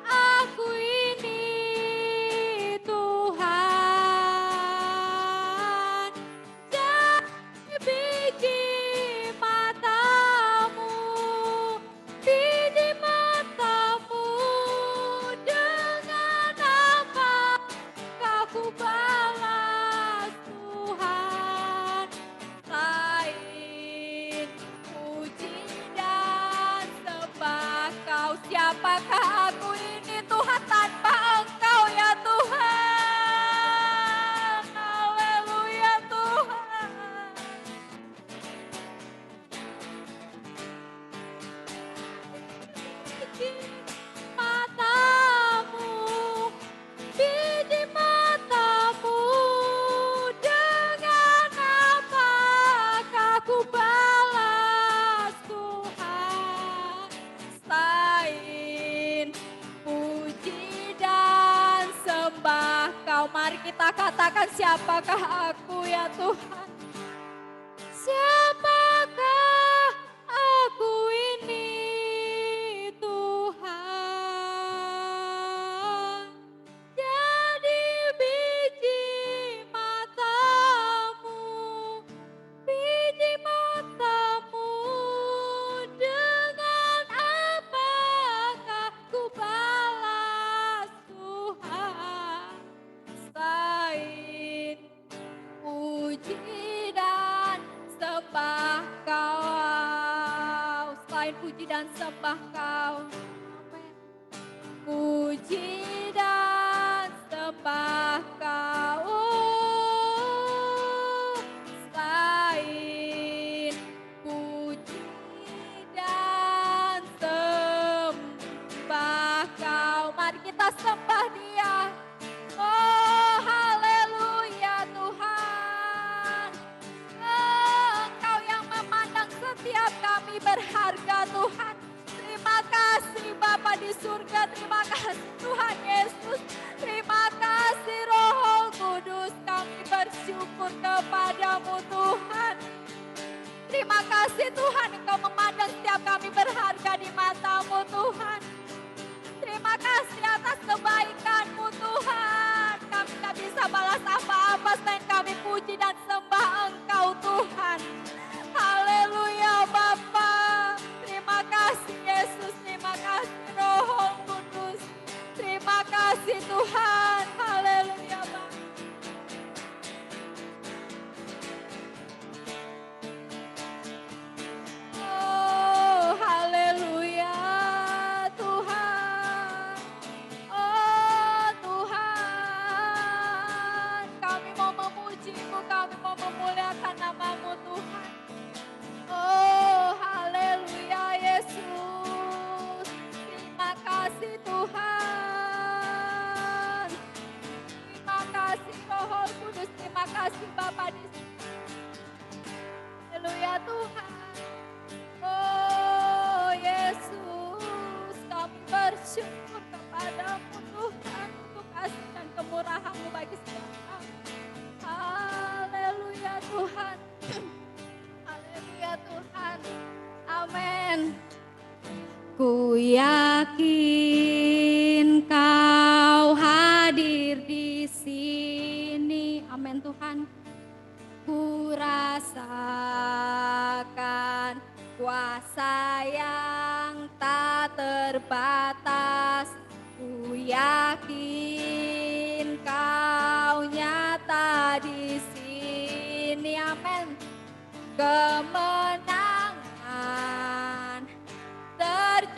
aku ini Tuhan? Jadi biji mata-Mu, biji mata-Mu, dengan apa aku balas Tuhan? Selain puji dan sembah Kau, siapakah aku ini Tuhan tanpa Engkau ya Tuhan? Haleluya Tuhan. Biji mata-Mu, biji mata-Mu, dengan apakah ku balas Tuhan? Selain puji dan sembah Kau, mari kita katakan siapakah aku ya Tuhan? Siapakah aku ini Tuhan? Jadi biji mata-Mu, biji mata-Mu, dengan apakah ku balas Tuhan? Selain puji dan sembah Kau, selain puji dan sembah Kau. Amen. Puji dan sembah Kau, selain puji dan sembah Kau. Mari kita sembah Dia. Oh haleluya Tuhan. Engkau yang memandang setiap kami berharga Tuhan. Terima kasih Bapa di surga, terima kasih Tuhan Yesus. Terima kasih Roh Kudus, kami bersyukur kepadamu Tuhan. Terima kasih Tuhan, Engkau memandang setiap kami berharga di mata-Mu Tuhan. Terima kasih atas kebaikan-Mu Tuhan. Kami tak bisa balas apa-apa selain kami puji dan sembah Engkau Tuhan. Haleluya Bapa. Terima kasih Yesus, terima kasih Roh Kudus. Terima kasih Tuhan. Haleluya Bapa. Oh haleluya Tuhan. Oh Tuhan, kami mau memuji-Mu, kami mau memuliakan nama-Mu Tuhan. Oh haleluya Yesus. Terima kasih Tuhan. Terima kasih Roh Kudus, terima kasih Bapa di sini. Haleluya Tuhan. Oh Yesus, kami bersyukur kepadamu Tuhan untuk kasih dan kemurahan-Mu bagi setiap kami. Haleluya Tuhan. Haleluya Tuhan. Amin. Ku yakin Kau hadir di sini. Amin Tuhan. Ku rasakan kuasa yang tak terbatas. Ku yakin Kau nyata di sini. Amin. Kemenangan terjadi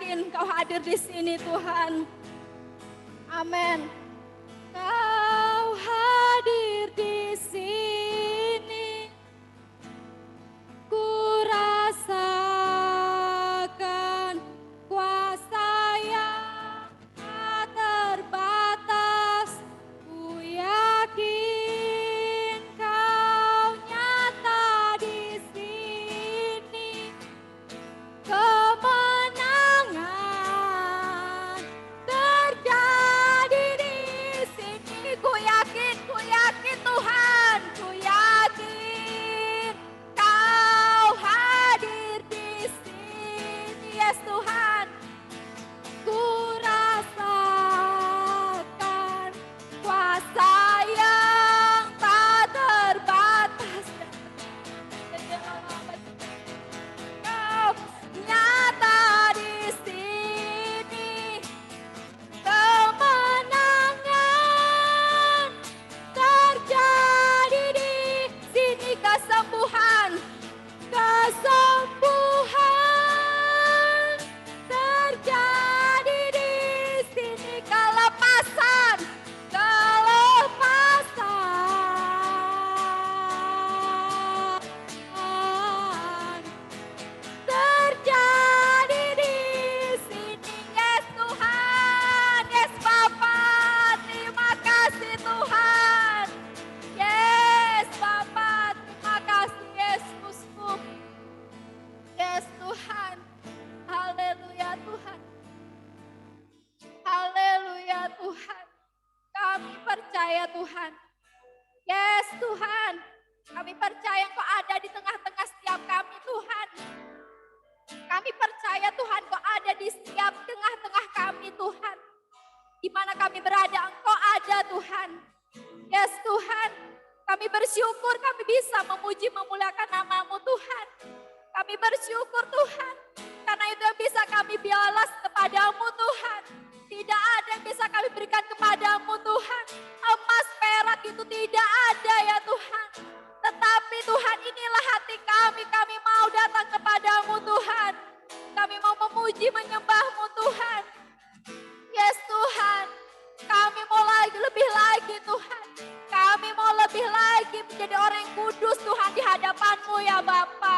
yakin Kau hadir di sini Tuhan. Amin. Kau hadir di sini, ku rasakan kuasa yang tak terbatas. Ku yakin Kau nyata di sini, kemenangan terjadi di sini. Ku yakin Tuhan, ku yakin Kau hadir di sini. Yes Tuhan, ku rasakan kuasa yang tak terbatas. Kau nyata di sini, kemenangan terjadi di sini, kesembuhan terjadi di sini, kelepasan terjadi di sini. Yes Tuhan, yes Bapa, terima kasih Tuhan. Yes Bapa, terima kasih Yesusku. Yes Tuhan, haleluya Tuhan. Haleluya Tuhan, kami percaya Tuhan. Yes Tuhan, kami percaya Engkau ada di tengah-tengah setiap kami Tuhan. Kami percaya Tuhan Kau ada di setiap tengah-tengah kami Tuhan. Di mana kami berada Engkau ada Tuhan. Yes Tuhan, kami bersyukur kami bisa memuji memuliakan nama-Mu Tuhan. Kami bersyukur Tuhan, karena itu yang bisa kami balas kepadamu Tuhan. Tidak ada yang bisa kami berikan kepadamu Tuhan. Emas perak itu tidak ada ya Tuhan. Tetapi Tuhan, inilah hati kami mau datang kepadamu Tuhan. Kami mau memuji menyembah-Mu Tuhan. Yes Tuhan, kami mau lebih lagi Tuhan. Kami mau lebih lagi menjadi orang yang kudus Tuhan di hadapan-Mu ya Bapa.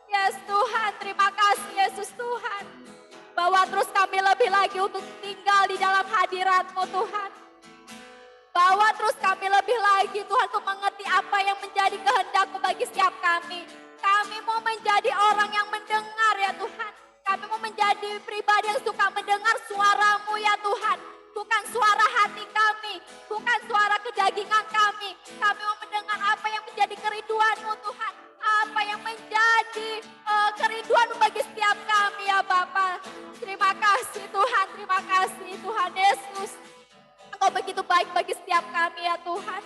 Yes Tuhan, terima kasih Yesus Tuhan. Bawa terus kami lebih lagi untuk tinggal di dalam hadirat-Mu Tuhan. Bawa terus kami lebih lagi Tuhan untuk mengerti apa yang menjadi kehendak-Mu bagi setiap kami. Kami mau menjadi orang yang mendengar ya Tuhan. Kami mau menjadi pribadi yang suka mendengar suara-Mu ya Tuhan. Bukan suara hati kami, bukan suara kedagingan kami. Kami mau mendengar apa yang menjadi kerinduan-Mu Tuhan. Apa yang menjadi kerinduan-Mu bagi setiap kami ya Bapa. Terima kasih Tuhan, terima kasih Tuhan Yesus. Engkau begitu baik bagi setiap kami ya Tuhan.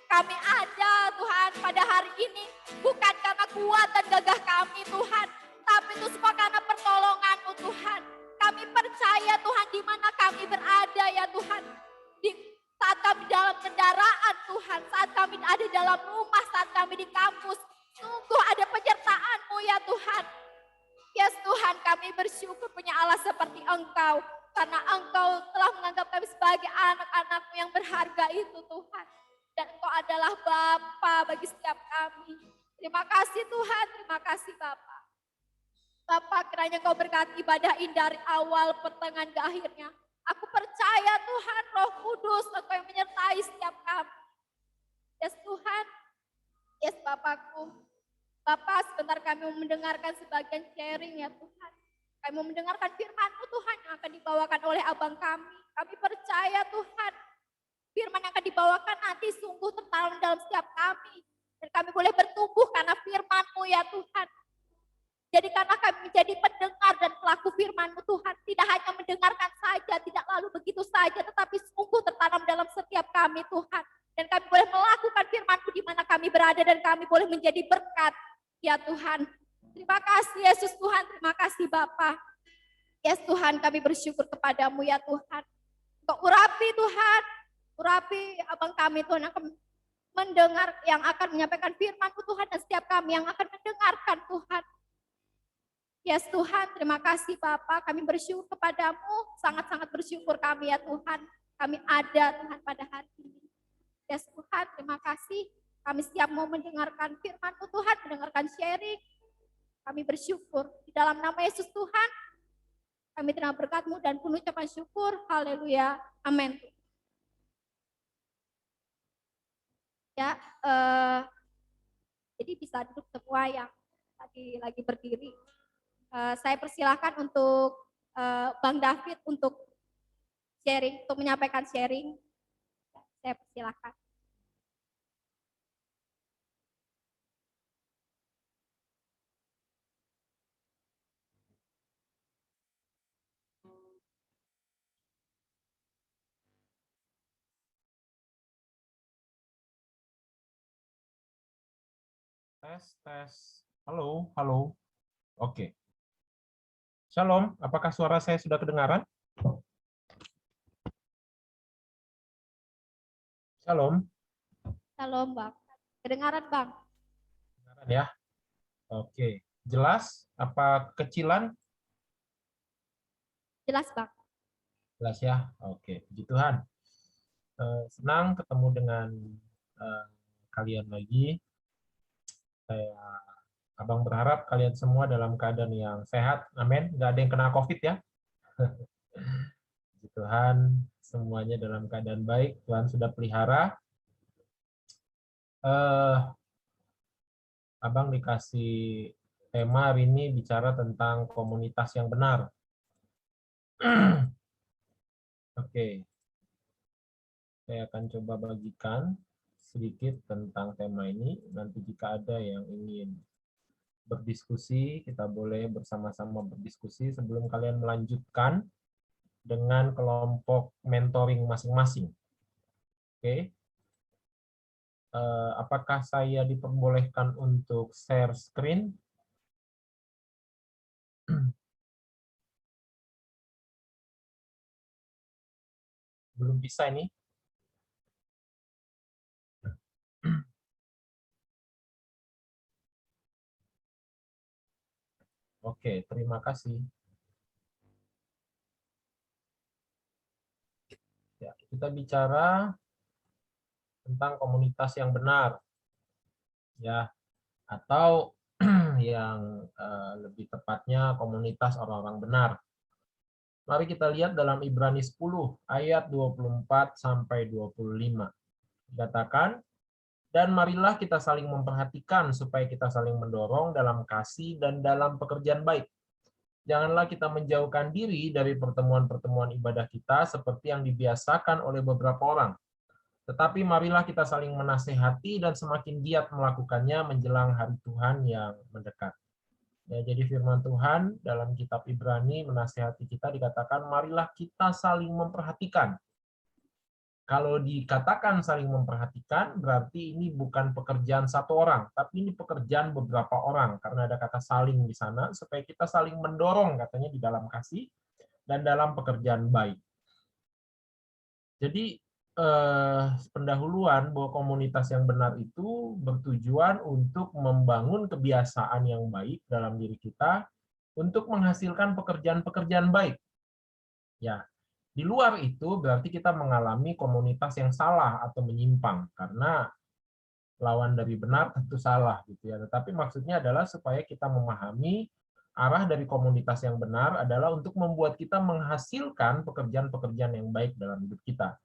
Kami ada Tuhan pada hari ini bukan karena kuat dan gagah kami Tuhan. Tapi itu semua karena pertolongan-Mu Tuhan. Kami percaya Tuhan di mana kami berada ya Tuhan. Saat kami dalam kendaraan Tuhan, saat kami ada dalam rumah, saat kami di kampus. Sungguh ada penyertaan-Mu ya Tuhan. Yes Tuhan, kami bersyukur punya Allah seperti Engkau. Karena Engkau telah menganggap kami sebagai anak-anak-Mu yang berharga itu Tuhan. Dan Engkau adalah Bapa bagi setiap kami. Terima kasih Tuhan, terima kasih Bapa. Bapa, kiranya Engkau berkati ibadah ini dari awal, pertengahan, ke akhirnya. Aku percaya Tuhan, Roh Kudus, Engkau yang menyertai setiap kami. Yes Tuhan, yes Bapakku. Bapak, sebentar kami mau mendengarkan sebagian sharing ya Tuhan. Kami mau mendengarkan firman-Mu Tuhan yang akan dibawakan oleh abang kami. Kami percaya Tuhan, firman yang akan dibawakan nanti sungguh tertanam dalam setiap kami. Dan kami boleh bertumbuh karena firman-Mu ya Tuhan. Jadi karena kami menjadi pendengar dan pelaku firman-Mu Tuhan. Tidak hanya mendengarkan saja, tidak lalu begitu saja. Tetapi sungguh tertanam dalam setiap kami Tuhan. Dan kami boleh melakukan firman-Mu di mana kami berada. Dan kami boleh menjadi berkat ya Tuhan. Terima kasih Yesus Tuhan, terima kasih Bapa. Yes Tuhan, kami bersyukur kepadamu ya Tuhan. Engkau urapi Tuhan, urapi abang kami Tuhan yang akan mendengar, yang akan menyampaikan firman-Mu Tuhan. Dan setiap kami yang akan mendengarkan Tuhan. Yes Tuhan, terima kasih Bapak. Kami bersyukur kepadamu, sangat-sangat bersyukur kami ya Tuhan. Kami ada Tuhan pada hari ini. Yes Tuhan, terima kasih. Kami siap mau mendengarkan firman-Mu Tuhan, mendengarkan sharing. Kami bersyukur. Di dalam nama Yesus Tuhan, kami terima berkat-Mu dan penuh ucapan syukur. Haleluya. Amin. Ya, jadi bisa duduk semua yang lagi berdiri. Saya persilahkan untuk Bang David untuk sharing, untuk menyampaikan sharing. Saya persilahkan. Tes. Halo, halo. Oke. Shalom, apakah suara saya sudah kedengaran? Shalom. Shalom Bang. Kedengaran Bang? Kedengaran ya? Oke. Jelas? Apa kecilan? Jelas Bang. Jelas ya? Oke, puji Tuhan. Senang ketemu dengan kalian lagi. Abang berharap kalian semua dalam keadaan yang sehat. Amin. Nggak ada yang kena COVID ya. Puji Tuhan, semuanya dalam keadaan baik. Tuhan sudah pelihara. Abang dikasih tema hari ini bicara tentang komunitas yang benar. Oke. Saya akan coba bagikan sedikit tentang tema ini. Nanti jika ada yang ingin berdiskusi, kita boleh bersama-sama berdiskusi sebelum kalian melanjutkan dengan kelompok mentoring masing-masing. Oke. Apakah saya diperbolehkan untuk share screen? Belum bisa ini. Oke, terima kasih. Ya, kita bicara tentang komunitas yang benar, ya, atau yang lebih tepatnya komunitas orang-orang benar. Mari kita lihat dalam Ibrani 10 ayat 24 sampai 25. Dikatakan, dan marilah kita saling memperhatikan supaya kita saling mendorong dalam kasih dan dalam pekerjaan baik. Janganlah kita menjauhkan diri dari pertemuan-pertemuan ibadah kita seperti yang dibiasakan oleh beberapa orang. Tetapi marilah kita saling menasehati dan semakin giat melakukannya menjelang hari Tuhan yang mendekat. Ya, jadi firman Tuhan dalam kitab Ibrani menasehati kita dikatakan marilah kita saling memperhatikan. Kalau dikatakan saling memperhatikan, berarti ini bukan pekerjaan satu orang, tapi ini pekerjaan beberapa orang, karena ada kata saling di sana, supaya kita saling mendorong, katanya di dalam kasih, dan dalam pekerjaan baik. Jadi, pendahuluan bahwa komunitas yang benar itu bertujuan untuk membangun kebiasaan yang baik dalam diri kita, untuk menghasilkan pekerjaan-pekerjaan baik. Ya, di luar itu berarti kita mengalami komunitas yang salah atau menyimpang karena lawan dari benar tentu salah gitu ya. Tetapi maksudnya adalah supaya kita memahami arah dari komunitas yang benar adalah untuk membuat kita menghasilkan pekerjaan-pekerjaan yang baik dalam hidup kita.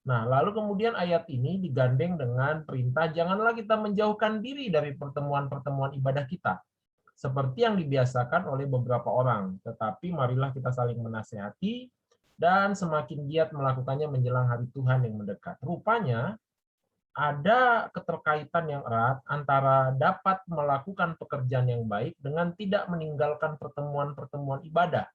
Nah, lalu kemudian ayat ini digandeng dengan perintah janganlah kita menjauhkan diri dari pertemuan-pertemuan ibadah kita seperti yang dibiasakan oleh beberapa orang, tetapi marilah kita saling menasehati dan semakin giat melakukannya menjelang hari Tuhan yang mendekat. Rupanya ada keterkaitan yang erat antara dapat melakukan pekerjaan yang baik dengan tidak meninggalkan pertemuan-pertemuan ibadah.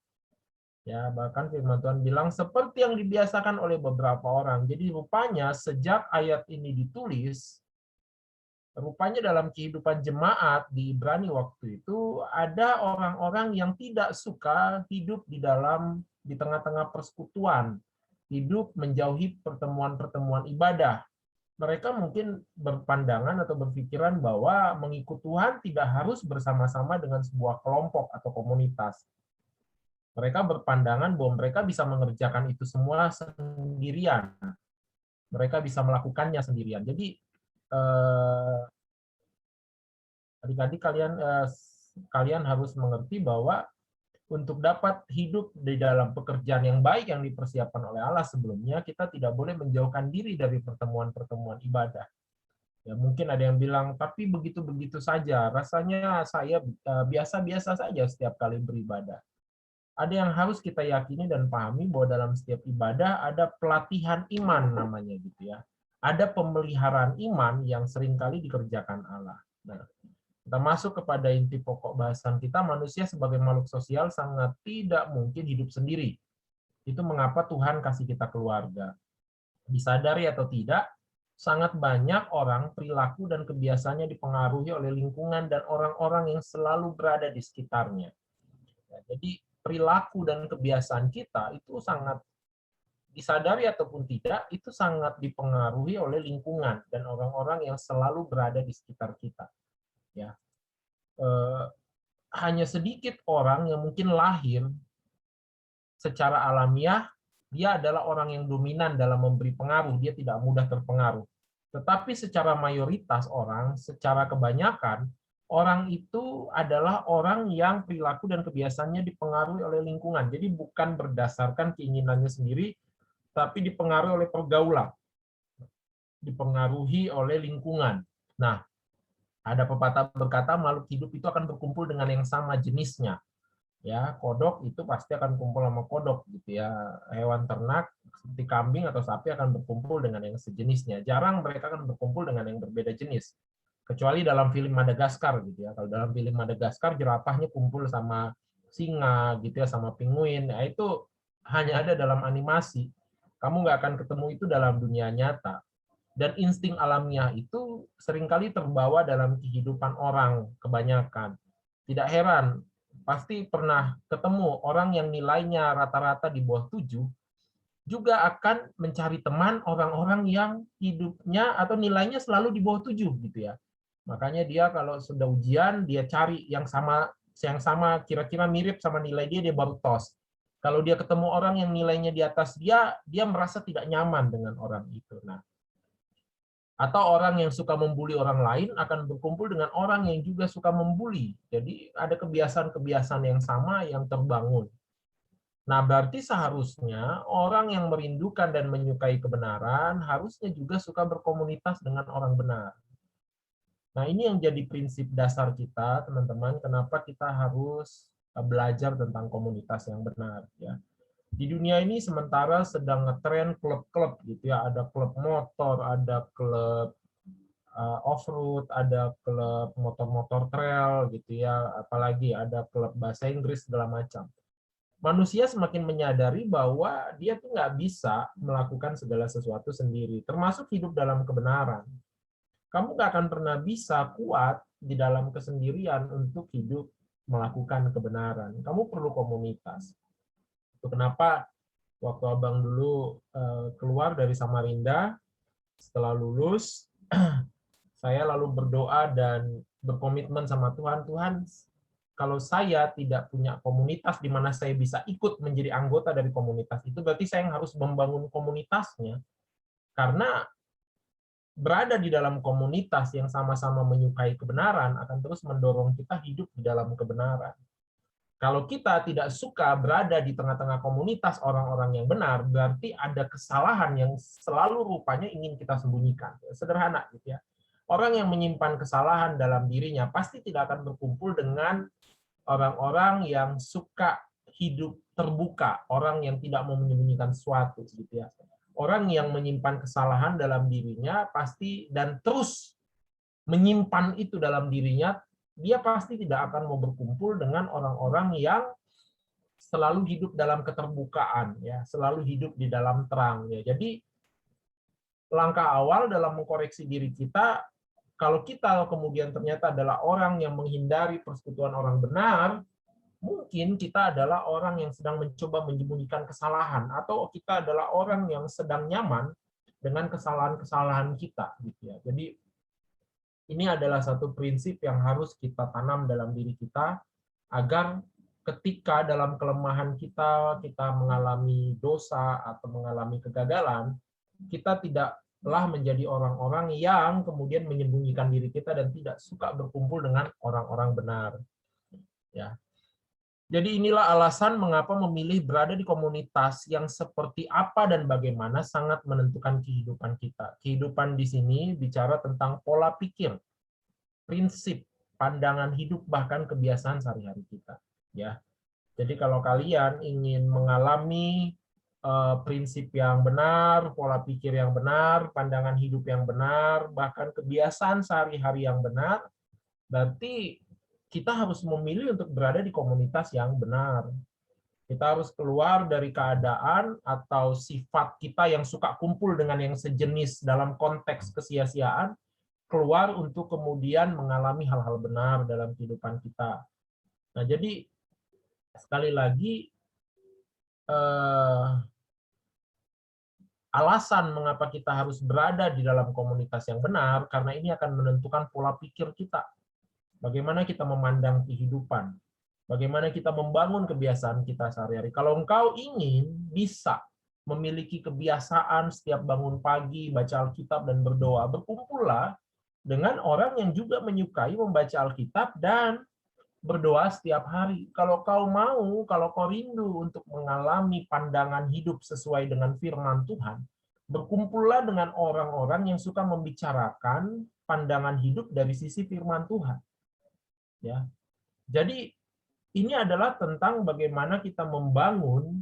Ya, bahkan firman Tuhan bilang seperti yang dibiasakan oleh beberapa orang. Jadi rupanya sejak ayat ini ditulis, rupanya dalam kehidupan jemaat di Ibrani waktu itu ada orang-orang yang tidak suka hidup di tengah-tengah persekutuan, hidup menjauhi pertemuan-pertemuan ibadah. mereka mungkin berpandangan atau berpikiran bahwa mengikut Tuhan tidak harus bersama-sama dengan sebuah kelompok atau komunitas. Mereka berpandangan bahwa mereka bisa mengerjakan itu semua sendirian. Mereka bisa melakukannya sendirian. Jadi adik-adik kalian harus mengerti bahwa untuk dapat hidup di dalam pekerjaan yang baik yang dipersiapkan oleh Allah sebelumnya, kita tidak boleh menjauhkan diri dari pertemuan-pertemuan ibadah. Ya, mungkin ada yang bilang, tapi begitu-begitu saja, rasanya saya biasa-biasa saja setiap kali beribadah. Ada yang harus kita yakini dan pahami bahwa dalam setiap ibadah ada pelatihan iman namanya gitu ya. Ada pemeliharaan iman yang seringkali dikerjakan Allah. Nah, kita masuk kepada inti pokok bahasan kita, manusia sebagai makhluk sosial sangat tidak mungkin hidup sendiri. Itu mengapa Tuhan kasih kita keluarga. Disadari atau tidak, sangat banyak orang perilaku dan kebiasaannya dipengaruhi oleh lingkungan dan orang-orang yang selalu berada di sekitarnya. Ya, jadi perilaku dan kebiasaan kita itu sangat disadari ataupun tidak, itu sangat dipengaruhi oleh lingkungan dan orang-orang yang selalu berada di sekitar kita. Ya, hanya sedikit orang yang mungkin lahir secara alamiah, dia adalah orang yang dominan dalam memberi pengaruh, dia tidak mudah terpengaruh. Tetapi secara mayoritas orang, secara kebanyakan, orang itu adalah orang yang perilaku dan kebiasaannya dipengaruhi oleh lingkungan. Jadi bukan berdasarkan keinginannya sendiri, tapi dipengaruhi oleh pergaulan, dipengaruhi oleh lingkungan. Nah, ada pepatah berkata makhluk hidup itu akan berkumpul dengan yang sama jenisnya. Ya, kodok itu pasti akan kumpul sama kodok gitu ya. Hewan ternak seperti kambing atau sapi akan berkumpul dengan yang sejenisnya. Jarang mereka akan berkumpul dengan yang berbeda jenis. Kecuali dalam film Madagaskar gitu ya. Kalau dalam film Madagaskar jerapahnya kumpul sama singa gitu ya, sama penguin. Nah, itu hanya ada dalam animasi. Kamu nggak akan ketemu itu dalam dunia nyata. Dan insting alamiah itu seringkali terbawa dalam kehidupan orang kebanyakan. Tidak heran, pasti pernah ketemu orang yang nilainya rata-rata di bawah 7, juga akan mencari teman orang-orang yang hidupnya atau nilainya selalu di bawah 7 gitu ya. Makanya dia kalau sudah ujian, dia cari yang sama kira-kira mirip sama nilai dia baru tos. Kalau dia ketemu orang yang nilainya di atas dia merasa tidak nyaman dengan orang itu. Nah, atau orang yang suka membuli orang lain akan berkumpul dengan orang yang juga suka membuli. Jadi ada kebiasaan-kebiasaan yang sama yang terbangun. Nah, berarti seharusnya orang yang merindukan dan menyukai kebenaran harusnya juga suka berkomunitas dengan orang benar. Nah, ini yang jadi prinsip dasar kita, teman-teman, kenapa kita harus belajar tentang komunitas yang benar. Ya. Di dunia ini sementara sedang ngetren klub-klub gitu ya, ada klub motor, ada klub off-road, ada klub motor-motor trail gitu ya, apalagi ada klub bahasa Inggris segala macam. Manusia semakin menyadari bahwa dia tuh nggak bisa melakukan segala sesuatu sendiri, termasuk hidup dalam kebenaran. Kamu nggak akan pernah bisa kuat di dalam kesendirian untuk hidup melakukan kebenaran. Kamu perlu komunitas. Itu kenapa waktu abang dulu keluar dari Samarinda, setelah lulus, saya lalu berdoa dan berkomitmen sama Tuhan, Tuhan, kalau saya tidak punya komunitas di mana saya bisa ikut menjadi anggota dari komunitas itu, berarti saya harus membangun komunitasnya. Karena berada di dalam komunitas yang sama-sama menyukai kebenaran akan terus mendorong kita hidup di dalam kebenaran. Kalau kita tidak suka berada di tengah-tengah komunitas orang-orang yang benar, berarti ada kesalahan yang selalu rupanya ingin kita sembunyikan. Sederhana gitu ya. Orang yang menyimpan kesalahan dalam dirinya pasti tidak akan berkumpul dengan orang-orang yang suka hidup terbuka, orang yang tidak mau menyembunyikan sesuatu gitu ya. Orang yang menyimpan kesalahan dalam dirinya pasti dan terus menyimpan itu dalam dirinya, dia pasti tidak akan mau berkumpul dengan orang-orang yang selalu hidup dalam keterbukaan ya, selalu hidup di dalam terang ya. Jadi langkah awal dalam mengkoreksi diri kita, kalau kita kemudian ternyata adalah orang yang menghindari persekutuan orang benar, mungkin kita adalah orang yang sedang mencoba menyembunyikan kesalahan, atau kita adalah orang yang sedang nyaman dengan kesalahan-kesalahan kita gitu ya. Jadi ini adalah satu prinsip yang harus kita tanam dalam diri kita agar ketika dalam kelemahan kita mengalami dosa atau mengalami kegagalan, kita tidaklah menjadi orang-orang yang kemudian menyembunyikan diri kita dan tidak suka berkumpul dengan orang-orang benar. Ya. Jadi inilah alasan mengapa memilih berada di komunitas yang seperti apa dan bagaimana sangat menentukan kehidupan kita. Kehidupan di sini bicara tentang pola pikir, prinsip, pandangan hidup, bahkan kebiasaan sehari-hari kita. Ya. Jadi kalau kalian ingin mengalami prinsip yang benar, pola pikir yang benar, pandangan hidup yang benar, bahkan kebiasaan sehari-hari yang benar, berarti kita harus memilih untuk berada di komunitas yang benar. Kita harus keluar dari keadaan atau sifat kita yang suka kumpul dengan yang sejenis dalam konteks kesia-siaan, keluar untuk kemudian mengalami hal-hal benar dalam kehidupan kita. Nah, jadi sekali lagi, alasan mengapa kita harus berada di dalam komunitas yang benar, karena ini akan menentukan pola pikir kita. Bagaimana kita memandang kehidupan, bagaimana kita membangun kebiasaan kita sehari-hari. Kalau engkau ingin bisa memiliki kebiasaan setiap bangun pagi, baca Alkitab dan berdoa, berkumpullah dengan orang yang juga menyukai membaca Alkitab dan berdoa setiap hari. Kalau kau mau, kalau kau rindu untuk mengalami pandangan hidup sesuai dengan firman Tuhan, berkumpullah dengan orang-orang yang suka membicarakan pandangan hidup dari sisi firman Tuhan. Ya. Jadi ini adalah tentang bagaimana kita membangun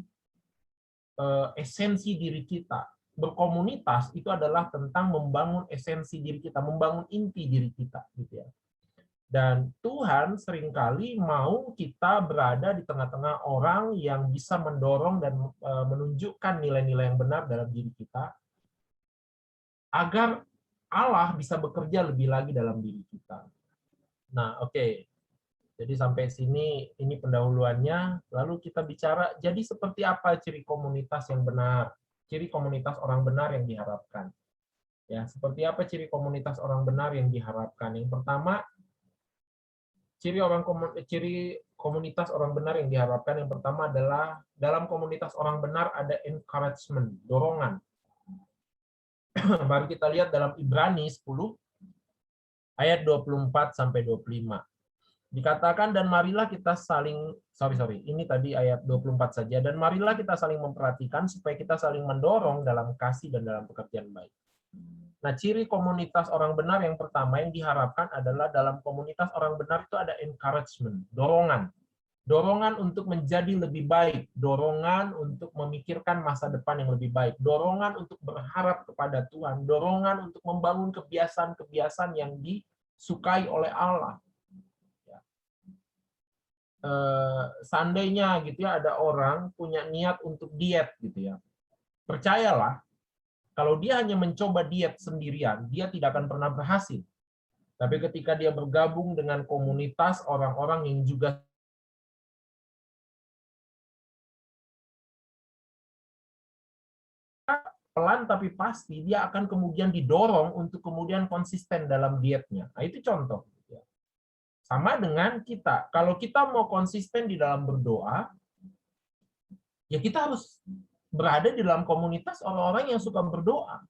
esensi diri kita. Berkomunitas itu adalah tentang membangun esensi diri kita, membangun inti diri kita, gitu ya. Dan Tuhan seringkali mau kita berada di tengah-tengah orang yang bisa mendorong dan menunjukkan nilai-nilai yang benar dalam diri kita, agar Allah bisa bekerja lebih lagi dalam diri kita. Nah, oke. Jadi sampai sini ini pendahuluannya, lalu kita bicara jadi seperti apa ciri komunitas yang benar, ciri komunitas orang benar yang diharapkan. Ya, seperti apa ciri komunitas orang benar yang diharapkan? Yang pertama, ciri komunitas orang benar yang diharapkan yang pertama adalah dalam komunitas orang benar ada encouragement, dorongan. Mari kita lihat dalam Ibrani 10 ayat 24 sampai 25. Dikatakan, dan marilah kita saling, ini tadi ayat 24 saja, dan marilah kita saling memperhatikan supaya kita saling mendorong dalam kasih dan dalam pekerjaan baik. Nah, ciri komunitas orang benar yang pertama yang diharapkan adalah dalam komunitas orang benar itu ada encouragement, dorongan. Dorongan untuk menjadi lebih baik, dorongan untuk memikirkan masa depan yang lebih baik, dorongan untuk berharap kepada Tuhan, dorongan untuk membangun kebiasaan-kebiasaan yang disukai oleh Allah. Seandainya gitu ya ada orang punya niat untuk diet gitu ya, percayalah kalau dia hanya mencoba diet sendirian dia tidak akan pernah berhasil. Tapi ketika dia bergabung dengan komunitas orang-orang yang juga pelan tapi pasti, dia akan kemudian didorong untuk kemudian konsisten dalam dietnya. Nah, itu contoh. Sama dengan kita. Kalau kita mau konsisten di dalam berdoa, ya kita harus berada di dalam komunitas orang-orang yang suka berdoa.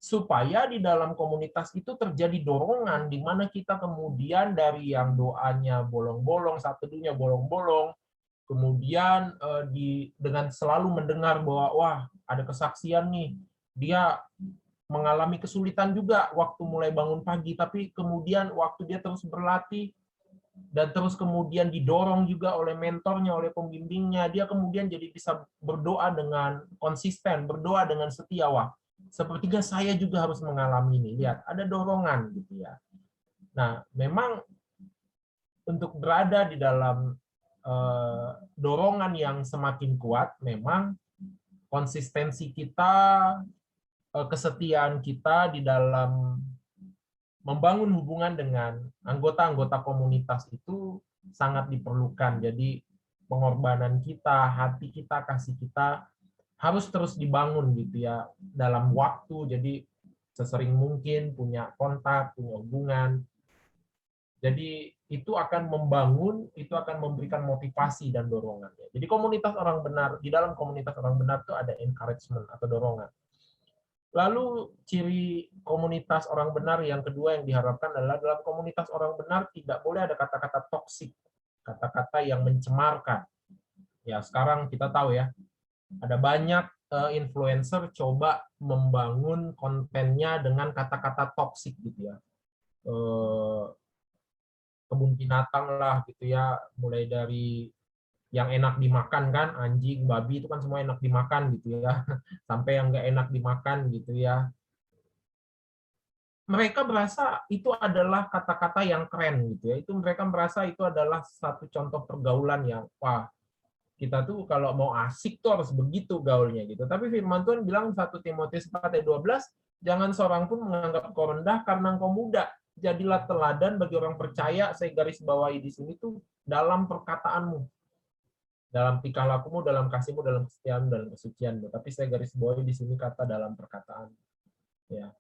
Supaya di dalam komunitas itu terjadi dorongan, di mana kita kemudian dari yang doanya bolong-bolong, satu dunia bolong-bolong, kemudian dengan selalu mendengar bahwa, wah ada kesaksian nih, dia mengalami kesulitan juga waktu mulai bangun pagi, tapi kemudian waktu dia terus berlatih dan terus kemudian didorong juga oleh mentornya, oleh pembimbingnya, dia kemudian jadi bisa berdoa dengan konsisten, berdoa dengan setia. Wah, sepertiga saya juga harus mengalami ini. Lihat, ada dorongan gitu ya. Nah, memang untuk berada di dalam dorongan yang semakin kuat, memang konsistensi kita, kesetiaan kita di dalam membangun hubungan dengan anggota-anggota komunitas itu sangat diperlukan. Jadi pengorbanan kita, hati kita, kasih kita harus terus dibangun gitu ya. dalam waktu, jadi sesering mungkin punya kontak, punya hubungan. Jadi itu akan membangun, itu akan memberikan motivasi dan dorongan. Jadi komunitas orang benar, di dalam komunitas orang benar itu ada encouragement atau dorongan. Lalu ciri komunitas orang benar yang kedua yang diharapkan adalah dalam komunitas orang benar tidak boleh ada kata-kata toksik, kata-kata yang mencemarkan. Ya, sekarang kita tahu ya, ada banyak influencer coba membangun kontennya dengan kata-kata toksik gitu ya. Kebun binatang lah gitu ya, mulai dari yang enak dimakan kan, anjing, babi itu kan semua enak dimakan gitu ya, sampai yang nggak enak dimakan gitu ya. Mereka merasa itu adalah kata-kata yang keren gitu ya, itu mereka merasa itu adalah satu contoh pergaulan yang, wah, kita tuh kalau mau asik tuh harus begitu gaulnya gitu. Tapi firman Tuhan bilang 1 Timotius 4:12, jangan seorang pun menganggap kau rendah karena engkau muda. Jadilah teladan bagi orang percaya, saya garis bawahi di sini tuh dalam perkataanmu, dalam tingkah lakumu, dalam kasihmu, dalam kesetiaanmu, dalam kesucianmu. Tapi saya garis bawahi di sini kata dalam perkataan. Ya.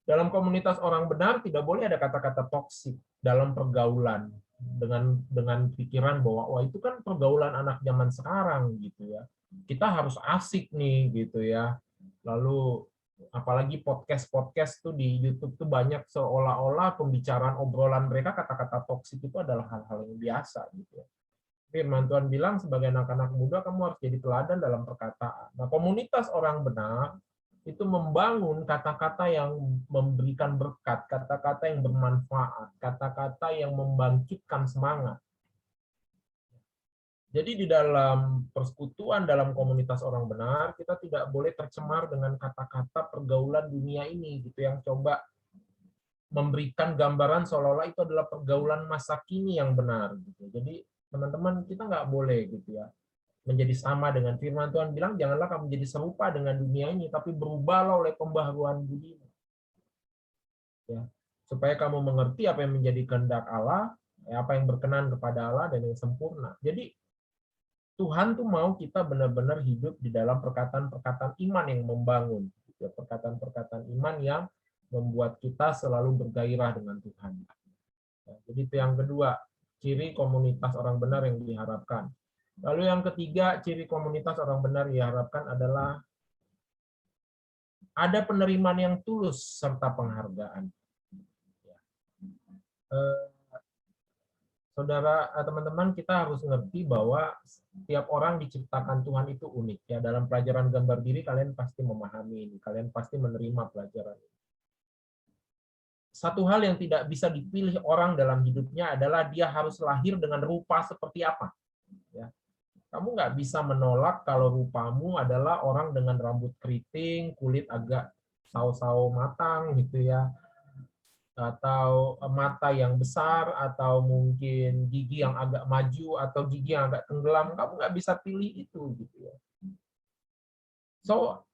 Dalam komunitas orang benar tidak boleh ada kata-kata toksik dalam pergaulan dengan pikiran bahwa wah itu kan pergaulan anak zaman sekarang gitu ya. Kita harus asik nih gitu ya. Lalu apalagi podcast tuh di YouTube tuh banyak seolah-olah pembicaraan obrolan mereka kata-kata toksik itu adalah hal-hal yang biasa gitu ya. Firman Tuhan bilang sebagai anak-anak muda kamu harus jadi teladan dalam perkataan. Nah, komunitas orang benar itu membangun kata-kata yang memberikan berkat, kata-kata yang bermanfaat, kata-kata yang membangkitkan semangat. Jadi di dalam persekutuan, dalam komunitas orang benar, kita tidak boleh tercemar dengan kata-kata pergaulan dunia ini, gitu yang coba memberikan gambaran seolah-olah itu adalah pergaulan masa kini yang benar. Gitu. Jadi teman-teman kita nggak boleh gitu ya menjadi sama dengan firman Tuhan bilang janganlah kamu menjadi serupa dengan dunia ini, tapi berubahlah oleh pembaharuan budimu. Ya, supaya kamu mengerti apa yang menjadi kehendak Allah, apa yang berkenan kepada Allah dan yang sempurna. Jadi Tuhan tuh mau kita benar-benar hidup di dalam perkataan-perkataan iman yang membangun, perkataan-perkataan iman yang membuat kita selalu bergairah dengan Tuhan. Jadi itu yang kedua, ciri komunitas orang benar yang diharapkan. Lalu yang ketiga, ciri komunitas orang benar yang diharapkan adalah ada penerimaan yang tulus serta penghargaan. Saudara, teman-teman, kita harus ngerti bahwa setiap orang diciptakan Tuhan itu unik. Ya, dalam pelajaran gambar diri kalian pasti memahami ini, kalian pasti menerima pelajaran ini. Satu hal yang tidak bisa dipilih orang dalam hidupnya adalah dia harus lahir dengan rupa seperti apa. Ya. Kamu nggak bisa menolak kalau rupamu adalah orang dengan rambut keriting, kulit agak sawo-sawo matang gitu ya, atau mata yang besar, atau mungkin gigi yang agak maju, atau gigi yang agak tenggelam. Kamu nggak bisa pilih itu gitu ya. So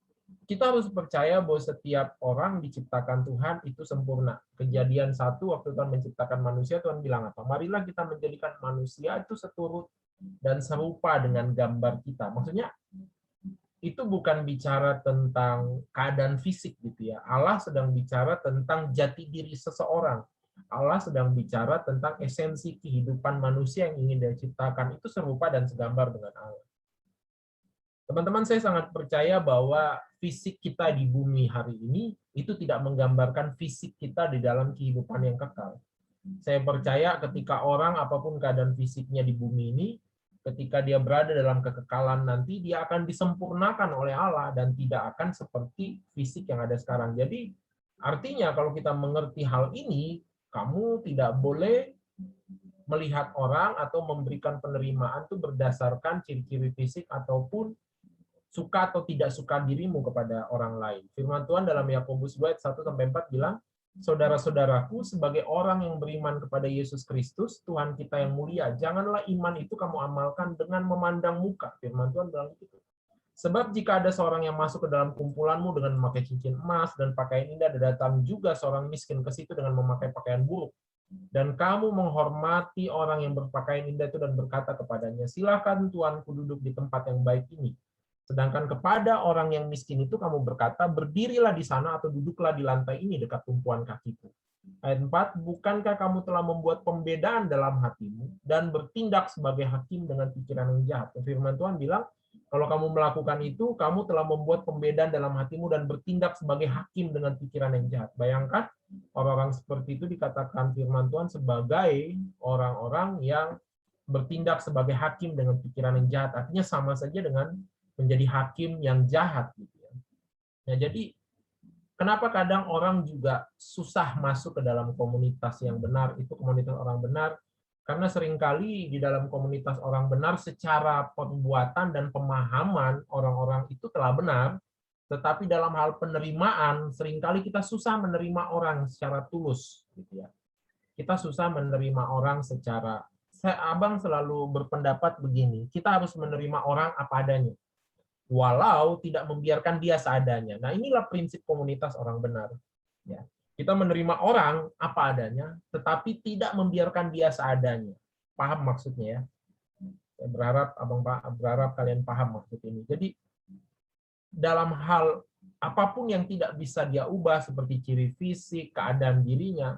kita harus percaya bahwa setiap orang diciptakan Tuhan itu sempurna. Kejadian 1 waktu Tuhan menciptakan manusia, Tuhan bilang apa? Marilah kita menjadikan manusia itu seturut dan serupa dengan gambar kita. Maksudnya itu bukan bicara tentang keadaan fisik gitu ya. Allah sedang bicara tentang jati diri seseorang. Allah sedang bicara tentang esensi kehidupan manusia yang ingin diciptakan itu serupa dan segambar dengan Allah. Teman-teman, saya sangat percaya bahwa fisik kita di bumi hari ini itu tidak menggambarkan fisik kita di dalam kehidupan yang kekal. Saya percaya ketika orang apapun keadaan fisiknya di bumi ini, ketika dia berada dalam kekekalan nanti, dia akan disempurnakan oleh Allah dan tidak akan seperti fisik yang ada sekarang. Jadi artinya kalau kita mengerti hal ini, kamu tidak boleh melihat orang atau memberikan penerimaan itu berdasarkan ciri-ciri fisik ataupun suka atau tidak suka dirimu kepada orang lain. Firman Tuhan dalam Yakobus 2 ayat 1-4 bilang, saudara-saudaraku, sebagai orang yang beriman kepada Yesus Kristus, Tuhan kita yang mulia, janganlah iman itu kamu amalkan dengan memandang muka. Firman Tuhan bilang begitu. Sebab jika ada seorang yang masuk ke dalam kumpulanmu dengan memakai cincin emas dan pakaian indah, dan datang juga seorang miskin ke situ dengan memakai pakaian buruk, dan kamu menghormati orang yang berpakaian indah itu dan berkata kepadanya, silakan tuanku duduk di tempat yang baik ini. Sedangkan kepada orang yang miskin itu kamu berkata, berdirilah di sana atau duduklah di lantai ini dekat tumpuan kakiku. Ayat 4, bukankah kamu telah membuat pembedaan dalam hatimu dan bertindak sebagai hakim dengan pikiran yang jahat? Firman Tuhan bilang, kalau kamu melakukan itu, kamu telah membuat pembedaan dalam hatimu dan bertindak sebagai hakim dengan pikiran yang jahat. Bayangkan, orang-orang seperti itu dikatakan firman Tuhan sebagai orang-orang yang bertindak sebagai hakim dengan pikiran yang jahat. Artinya sama saja dengan menjadi hakim yang jahat. Gitu ya. Nah, jadi kenapa kadang orang juga susah masuk ke dalam komunitas yang benar, itu komunitas orang benar, karena seringkali di dalam komunitas orang benar secara perbuatan dan pemahaman orang-orang itu telah benar, tetapi dalam hal penerimaan seringkali kita susah menerima orang secara tulus. Gitu ya. Kita susah menerima orang secara, Abang selalu berpendapat begini, kita harus menerima orang apa adanya. Walau tidak membiarkan dia seadanya. Nah, inilah prinsip komunitas orang benar. Ya. Kita menerima orang apa adanya, tetapi tidak membiarkan dia seadanya. Paham maksudnya ya? Saya berharap kalian paham maksud ini. Jadi, dalam hal apapun yang tidak bisa dia ubah, seperti ciri fisik, keadaan dirinya,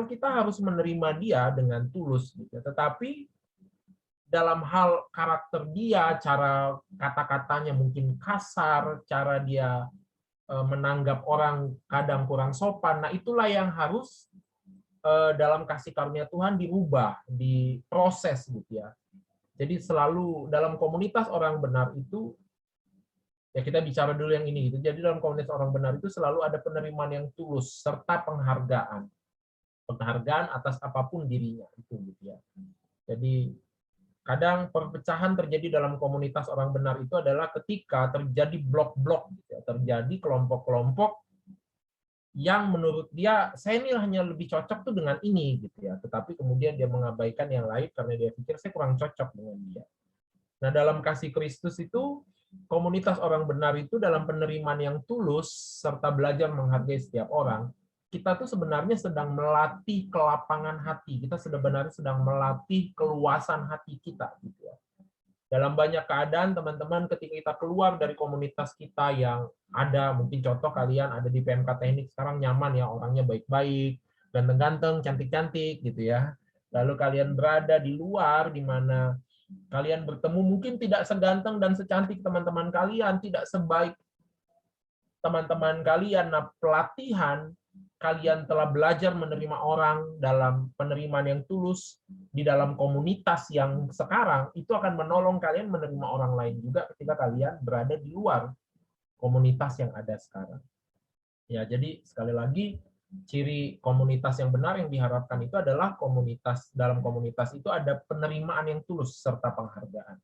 kita harus menerima dia dengan tulus. Gitu. Tetapi, dalam hal karakter dia, cara kata-katanya mungkin kasar, cara dia menanggap orang kadang kurang sopan. Nah, itulah yang harus dalam kasih karunia Tuhan dirubah, diproses gitu ya. Jadi selalu dalam komunitas orang benar itu, ya kita bicara dulu yang ini gitu. Jadi dalam komunitas orang benar itu selalu ada penerimaan yang tulus serta penghargaan. Penghargaan atas apapun dirinya itu gitu ya. Jadi kadang perpecahan terjadi dalam komunitas orang benar itu adalah ketika terjadi blok-blok, gitu ya, terjadi kelompok-kelompok yang menurut dia, saya ini hanya lebih cocok tuh dengan ini, gitu ya. Tetapi kemudian dia mengabaikan yang lain karena dia pikir saya kurang cocok dengan dia. Nah, dalam kasih Kristus itu, komunitas orang benar itu dalam penerimaan yang tulus serta belajar menghargai setiap orang. Kita tuh sebenarnya sedang melatih kelapangan hati. Kita sebenarnya sedang melatih keluasan hati kita. Gitu ya. Dalam banyak keadaan, teman-teman, ketika kita keluar dari komunitas kita yang ada, mungkin contoh kalian ada di PMK Teknik, sekarang nyaman ya, orangnya baik-baik, ganteng-ganteng, cantik-cantik, gitu ya. Lalu kalian berada di luar, di mana kalian bertemu mungkin tidak seganteng dan secantik teman-teman kalian, tidak sebaik teman-teman kalian. Nah, pelatihan kalian telah belajar menerima orang dalam penerimaan yang tulus di dalam komunitas yang sekarang, itu akan menolong kalian menerima orang lain juga ketika kalian berada di luar komunitas yang ada sekarang. Ya, jadi sekali lagi, ciri komunitas yang benar yang diharapkan itu adalah dalam komunitas itu ada penerimaan yang tulus serta penghargaan.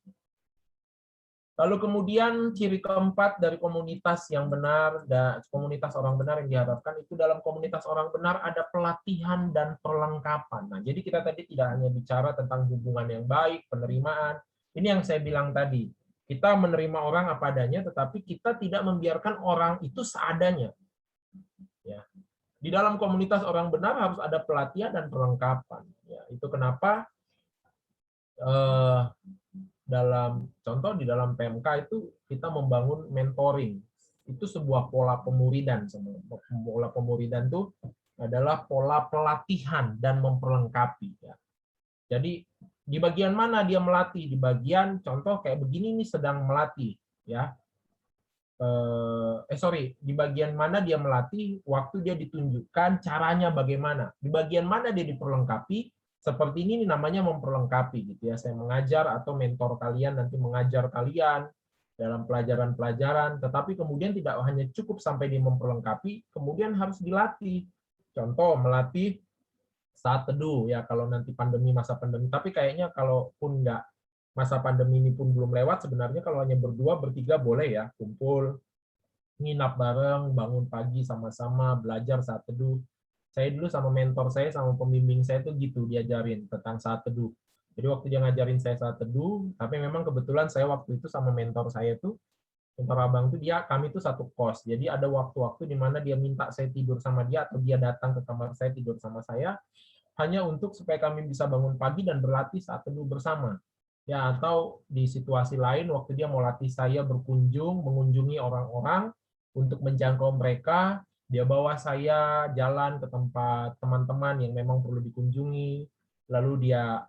Lalu kemudian ciri keempat dari komunitas yang benar, dan komunitas orang benar yang diharapkan itu dalam komunitas orang benar ada pelatihan dan perlengkapan. Nah, jadi kita tadi tidak hanya bicara tentang hubungan yang baik, penerimaan. Ini yang saya bilang tadi. Kita menerima orang apa adanya, tetapi kita tidak membiarkan orang itu seadanya. Ya. Di dalam komunitas orang benar harus ada pelatihan dan perlengkapan. Ya, itu kenapa dalam contoh di dalam PMK itu kita membangun mentoring. Itu sebuah pola pemuridan. Pola pemuridan itu adalah pola pelatihan dan memperlengkapi. Ya. Jadi di bagian mana dia melatih? Di bagian contoh kayak begini nih sedang melatih. Ya. Di bagian mana dia melatih? Waktu dia ditunjukkan caranya bagaimana. Di bagian mana dia diperlengkapi? Seperti ini namanya memperlengkapi gitu ya. Saya mengajar atau mentor kalian nanti mengajar kalian dalam pelajaran-pelajaran, tetapi kemudian tidak hanya cukup sampai di memperlengkapi, kemudian harus dilatih. Contoh melatih saat teduh ya kalau nanti masa pandemi. Tapi kayaknya kalaupun nggak masa pandemi ini pun belum lewat, sebenarnya kalau hanya berdua, bertiga boleh ya kumpul, nginap bareng, bangun pagi sama-sama, belajar saat teduh. Saya dulu sama mentor saya, sama pembimbing saya tuh gitu diajarin tentang saat teduh. Jadi waktu dia ngajarin saya saat teduh, tapi memang kebetulan saya waktu itu sama mentor saya tuh, mentor abang tuh kami tuh satu kos. Jadi ada waktu-waktu di mana dia minta saya tidur sama dia atau dia datang ke kamar saya tidur sama saya, hanya untuk supaya kami bisa bangun pagi dan berlatih saat teduh bersama. Ya, atau di situasi lain waktu dia mau latih saya mengunjungi orang-orang untuk menjangkau mereka, dia bawa saya jalan ke tempat teman-teman yang memang perlu dikunjungi, lalu dia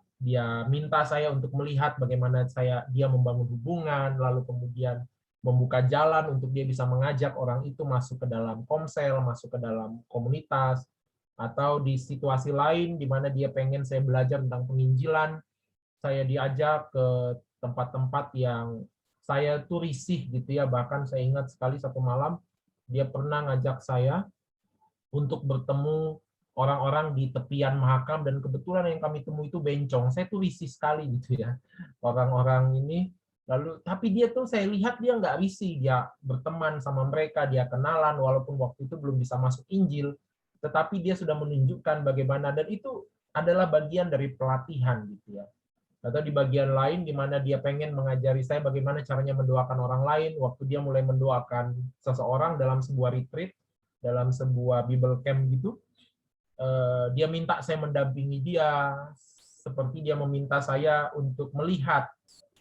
minta saya untuk melihat bagaimana dia membangun hubungan, lalu kemudian membuka jalan untuk dia bisa mengajak orang itu masuk ke dalam komsel, masuk ke dalam komunitas, atau di situasi lain di mana dia pengen saya belajar tentang penginjilan, saya diajak ke tempat-tempat yang saya tuh risih gitu ya. Bahkan saya ingat sekali satu malam dia pernah ngajak saya untuk bertemu orang-orang di tepian Mahakam, dan kebetulan yang kami temui itu bencong. Saya tuh risih sekali gitu ya. Orang-orang ini, lalu tapi dia tuh saya lihat dia nggak risih, dia berteman sama mereka, dia kenalan walaupun waktu itu belum bisa masuk Injil, tetapi dia sudah menunjukkan bagaimana, dan itu adalah bagian dari pelatihan gitu ya. Atau di bagian lain di mana dia pengen mengajari saya bagaimana caranya mendoakan orang lain, waktu dia mulai mendoakan seseorang dalam sebuah retreat, dalam sebuah Bible camp gitu, dia minta saya mendampingi dia, seperti dia meminta saya untuk melihat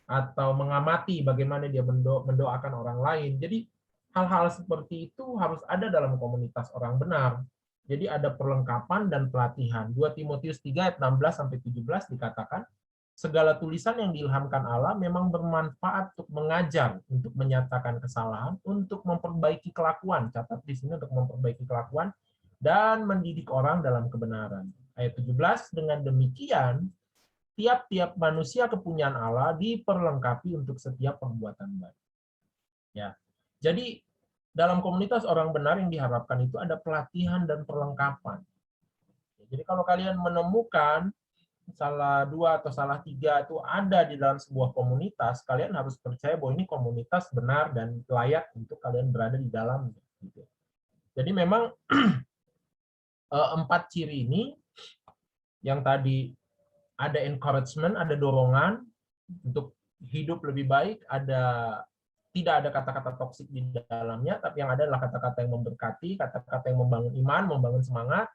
atau mengamati bagaimana dia mendoakan orang lain. Jadi hal-hal seperti itu harus ada dalam komunitas orang benar. Jadi ada perlengkapan dan pelatihan. 2 Timotius 3 ayat 16 sampai 17 dikatakan, segala tulisan yang diilhamkan Allah memang bermanfaat untuk mengajar, untuk menyatakan kesalahan, untuk memperbaiki kelakuan. Catat di sini, untuk memperbaiki kelakuan dan mendidik orang dalam kebenaran. Ayat 17, dengan demikian tiap-tiap manusia kepunyaan Allah diperlengkapi untuk setiap perbuatan baik. Ya. Jadi dalam komunitas orang benar yang diharapkan itu ada pelatihan dan perlengkapan. Jadi kalau kalian menemukan salah 2 atau salah 3 itu ada di dalam sebuah komunitas, kalian harus percaya bahwa ini komunitas benar dan layak untuk kalian berada di dalamnya. Jadi memang 4 ciri ini yang tadi, ada encouragement, ada dorongan untuk hidup lebih baik, tidak ada kata-kata toksik di dalamnya, tapi yang ada adalah kata-kata yang memberkati, kata-kata yang membangun iman, membangun semangat,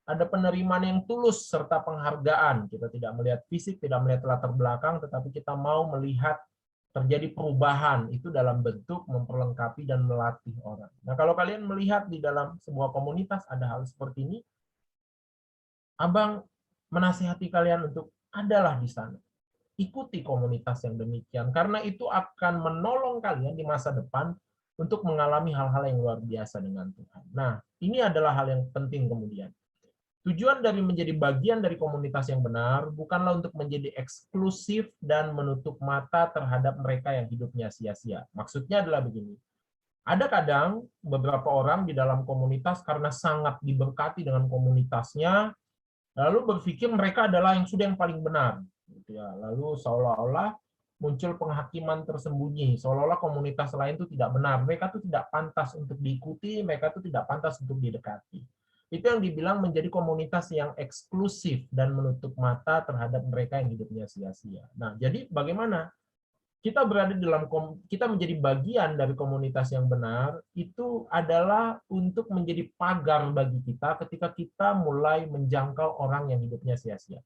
ada penerimaan yang tulus serta penghargaan. Kita tidak melihat fisik, tidak melihat latar belakang, tetapi kita mau melihat terjadi perubahan itu dalam bentuk memperlengkapi dan melatih orang. Nah, kalau kalian melihat di dalam sebuah komunitas ada hal seperti ini, Abang menasihati kalian untuk adalah di sana. Ikuti komunitas yang demikian, karena itu akan menolong kalian di masa depan untuk mengalami hal-hal yang luar biasa dengan Tuhan. Nah, ini adalah hal yang penting kemudian. Tujuan dari menjadi bagian dari komunitas yang benar bukanlah untuk menjadi eksklusif dan menutup mata terhadap mereka yang hidupnya sia-sia. Maksudnya adalah begini. Ada kadang beberapa orang di dalam komunitas karena sangat diberkati dengan komunitasnya, lalu berpikir mereka adalah yang paling benar. Lalu seolah-olah muncul penghakiman tersembunyi, seolah-olah komunitas lain itu tidak benar, mereka itu tidak pantas untuk diikuti, mereka itu tidak pantas untuk didekati. Itu yang dibilang menjadi komunitas yang eksklusif dan menutup mata terhadap mereka yang hidupnya sia-sia. Nah, jadi bagaimana kita kita menjadi bagian dari komunitas yang benar, itu adalah untuk menjadi pagar bagi kita ketika kita mulai menjangkau orang yang hidupnya sia-sia.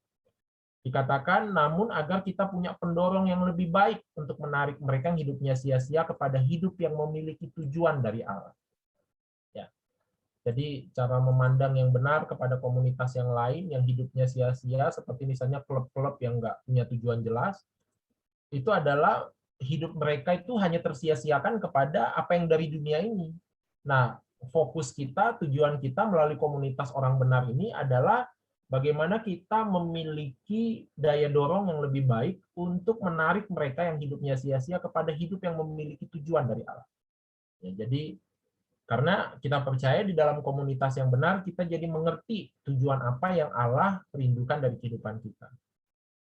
Dikatakan, namun agar kita punya pendorong yang lebih baik untuk menarik mereka yang hidupnya sia-sia kepada hidup yang memiliki tujuan dari Allah. Ya. Jadi cara memandang yang benar kepada komunitas yang lain yang hidupnya sia-sia, seperti misalnya klub-klub yang nggak punya tujuan jelas, itu adalah hidup mereka itu hanya tersia-siakan kepada apa yang dari dunia ini. Nah, fokus kita, tujuan kita melalui komunitas orang benar ini adalah bagaimana kita memiliki daya dorong yang lebih baik untuk menarik mereka yang hidupnya sia-sia kepada hidup yang memiliki tujuan dari Allah. Ya, jadi karena kita percaya di dalam komunitas yang benar, kita jadi mengerti tujuan apa yang Allah rindukan dari kehidupan kita.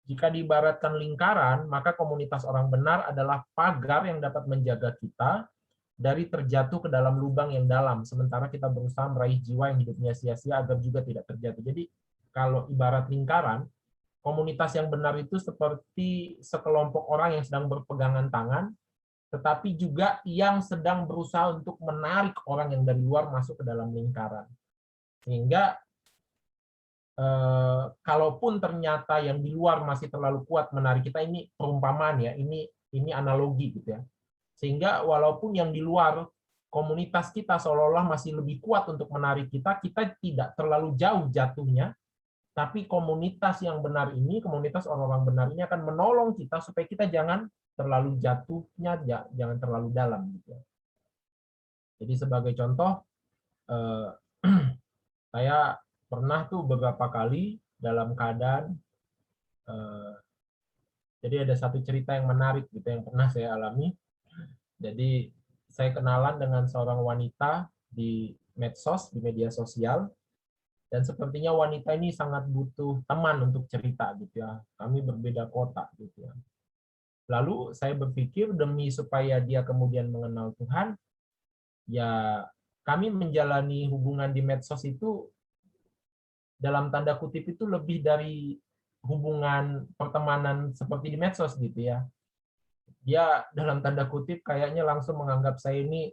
Jika diibaratkan lingkaran, maka komunitas orang benar adalah pagar yang dapat menjaga kita dari terjatuh ke dalam lubang yang dalam, sementara kita berusaha meraih jiwa yang hidupnya sia-sia agar juga tidak terjatuh. Jadi, kalau ibarat lingkaran, komunitas yang benar itu seperti sekelompok orang yang sedang berpegangan tangan, tetapi juga yang sedang berusaha untuk menarik orang yang dari luar masuk ke dalam lingkaran. Sehingga kalaupun ternyata yang di luar masih terlalu kuat menarik kita, ini perumpamaan ya, ini analogi gitu ya. Sehingga walaupun yang di luar komunitas kita seolah-olah masih lebih kuat untuk menarik kita, kita tidak terlalu jauh jatuhnya, tapi komunitas yang benar ini, komunitas orang-orang benar ini akan menolong kita supaya kita jangan terlalu jatuhnya, jangan terlalu dalam gitu ya. Jadi sebagai contoh, saya pernah tuh beberapa kali dalam keadaan, jadi ada satu cerita yang menarik gitu yang pernah saya alami. Jadi saya kenalan dengan seorang wanita di medsos, di media sosial, dan sepertinya wanita ini sangat butuh teman untuk cerita gitu ya. Kami berbeda kota gitu ya. Lalu saya berpikir demi supaya dia kemudian mengenal Tuhan, ya kami menjalani hubungan di medsos itu dalam tanda kutip itu lebih dari hubungan pertemanan seperti di medsos gitu ya. Dia dalam tanda kutip kayaknya langsung menganggap saya ini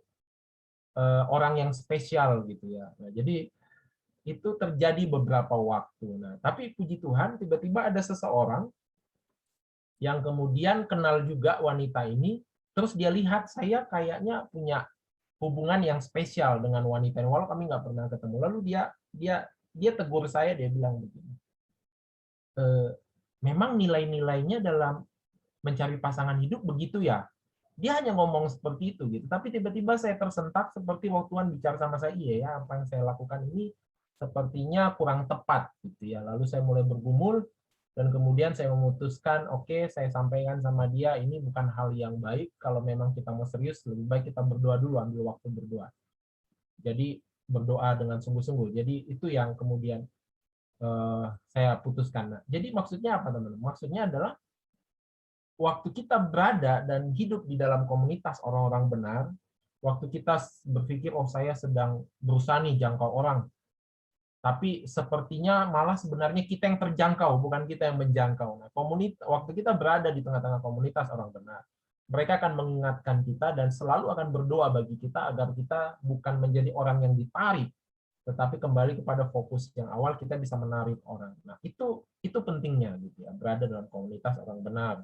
orang yang spesial gitu ya. Nah, jadi itu terjadi beberapa waktu. Nah, tapi puji Tuhan tiba-tiba ada seseorang yang kemudian kenal juga wanita ini, terus dia lihat saya kayaknya punya hubungan yang spesial dengan wanita ini, walau kami nggak pernah ketemu. Lalu dia tegur saya, dia bilang begini, memang nilai-nilainya dalam mencari pasangan hidup begitu ya. Dia hanya ngomong seperti itu gitu. Tapi tiba-tiba saya tersentak seperti waktu Tuhan bicara sama saya, iya ya, apa yang saya lakukan ini sepertinya kurang tepat gitu ya. Lalu saya mulai bergumul dan kemudian saya memutuskan, oke, saya sampaikan sama dia ini bukan hal yang baik. Kalau memang kita mau serius, lebih baik kita berdoa dulu, ambil waktu berdoa. Jadi berdoa dengan sungguh-sungguh. Jadi itu yang kemudian saya putuskan. Nah, jadi maksudnya apa teman-teman? Maksudnya adalah waktu kita berada dan hidup di dalam komunitas orang-orang benar, waktu kita berpikir, oh saya sedang berusaha nih jangkau orang, tapi sepertinya malah sebenarnya kita yang terjangkau, bukan kita yang menjangkau. Nah, waktu kita berada di tengah-tengah komunitas orang benar, mereka akan mengingatkan kita dan selalu akan berdoa bagi kita agar kita bukan menjadi orang yang ditarik, tetapi kembali kepada fokus yang awal, kita bisa menarik orang. Nah, itu pentingnya gitu ya, berada dalam komunitas orang benar.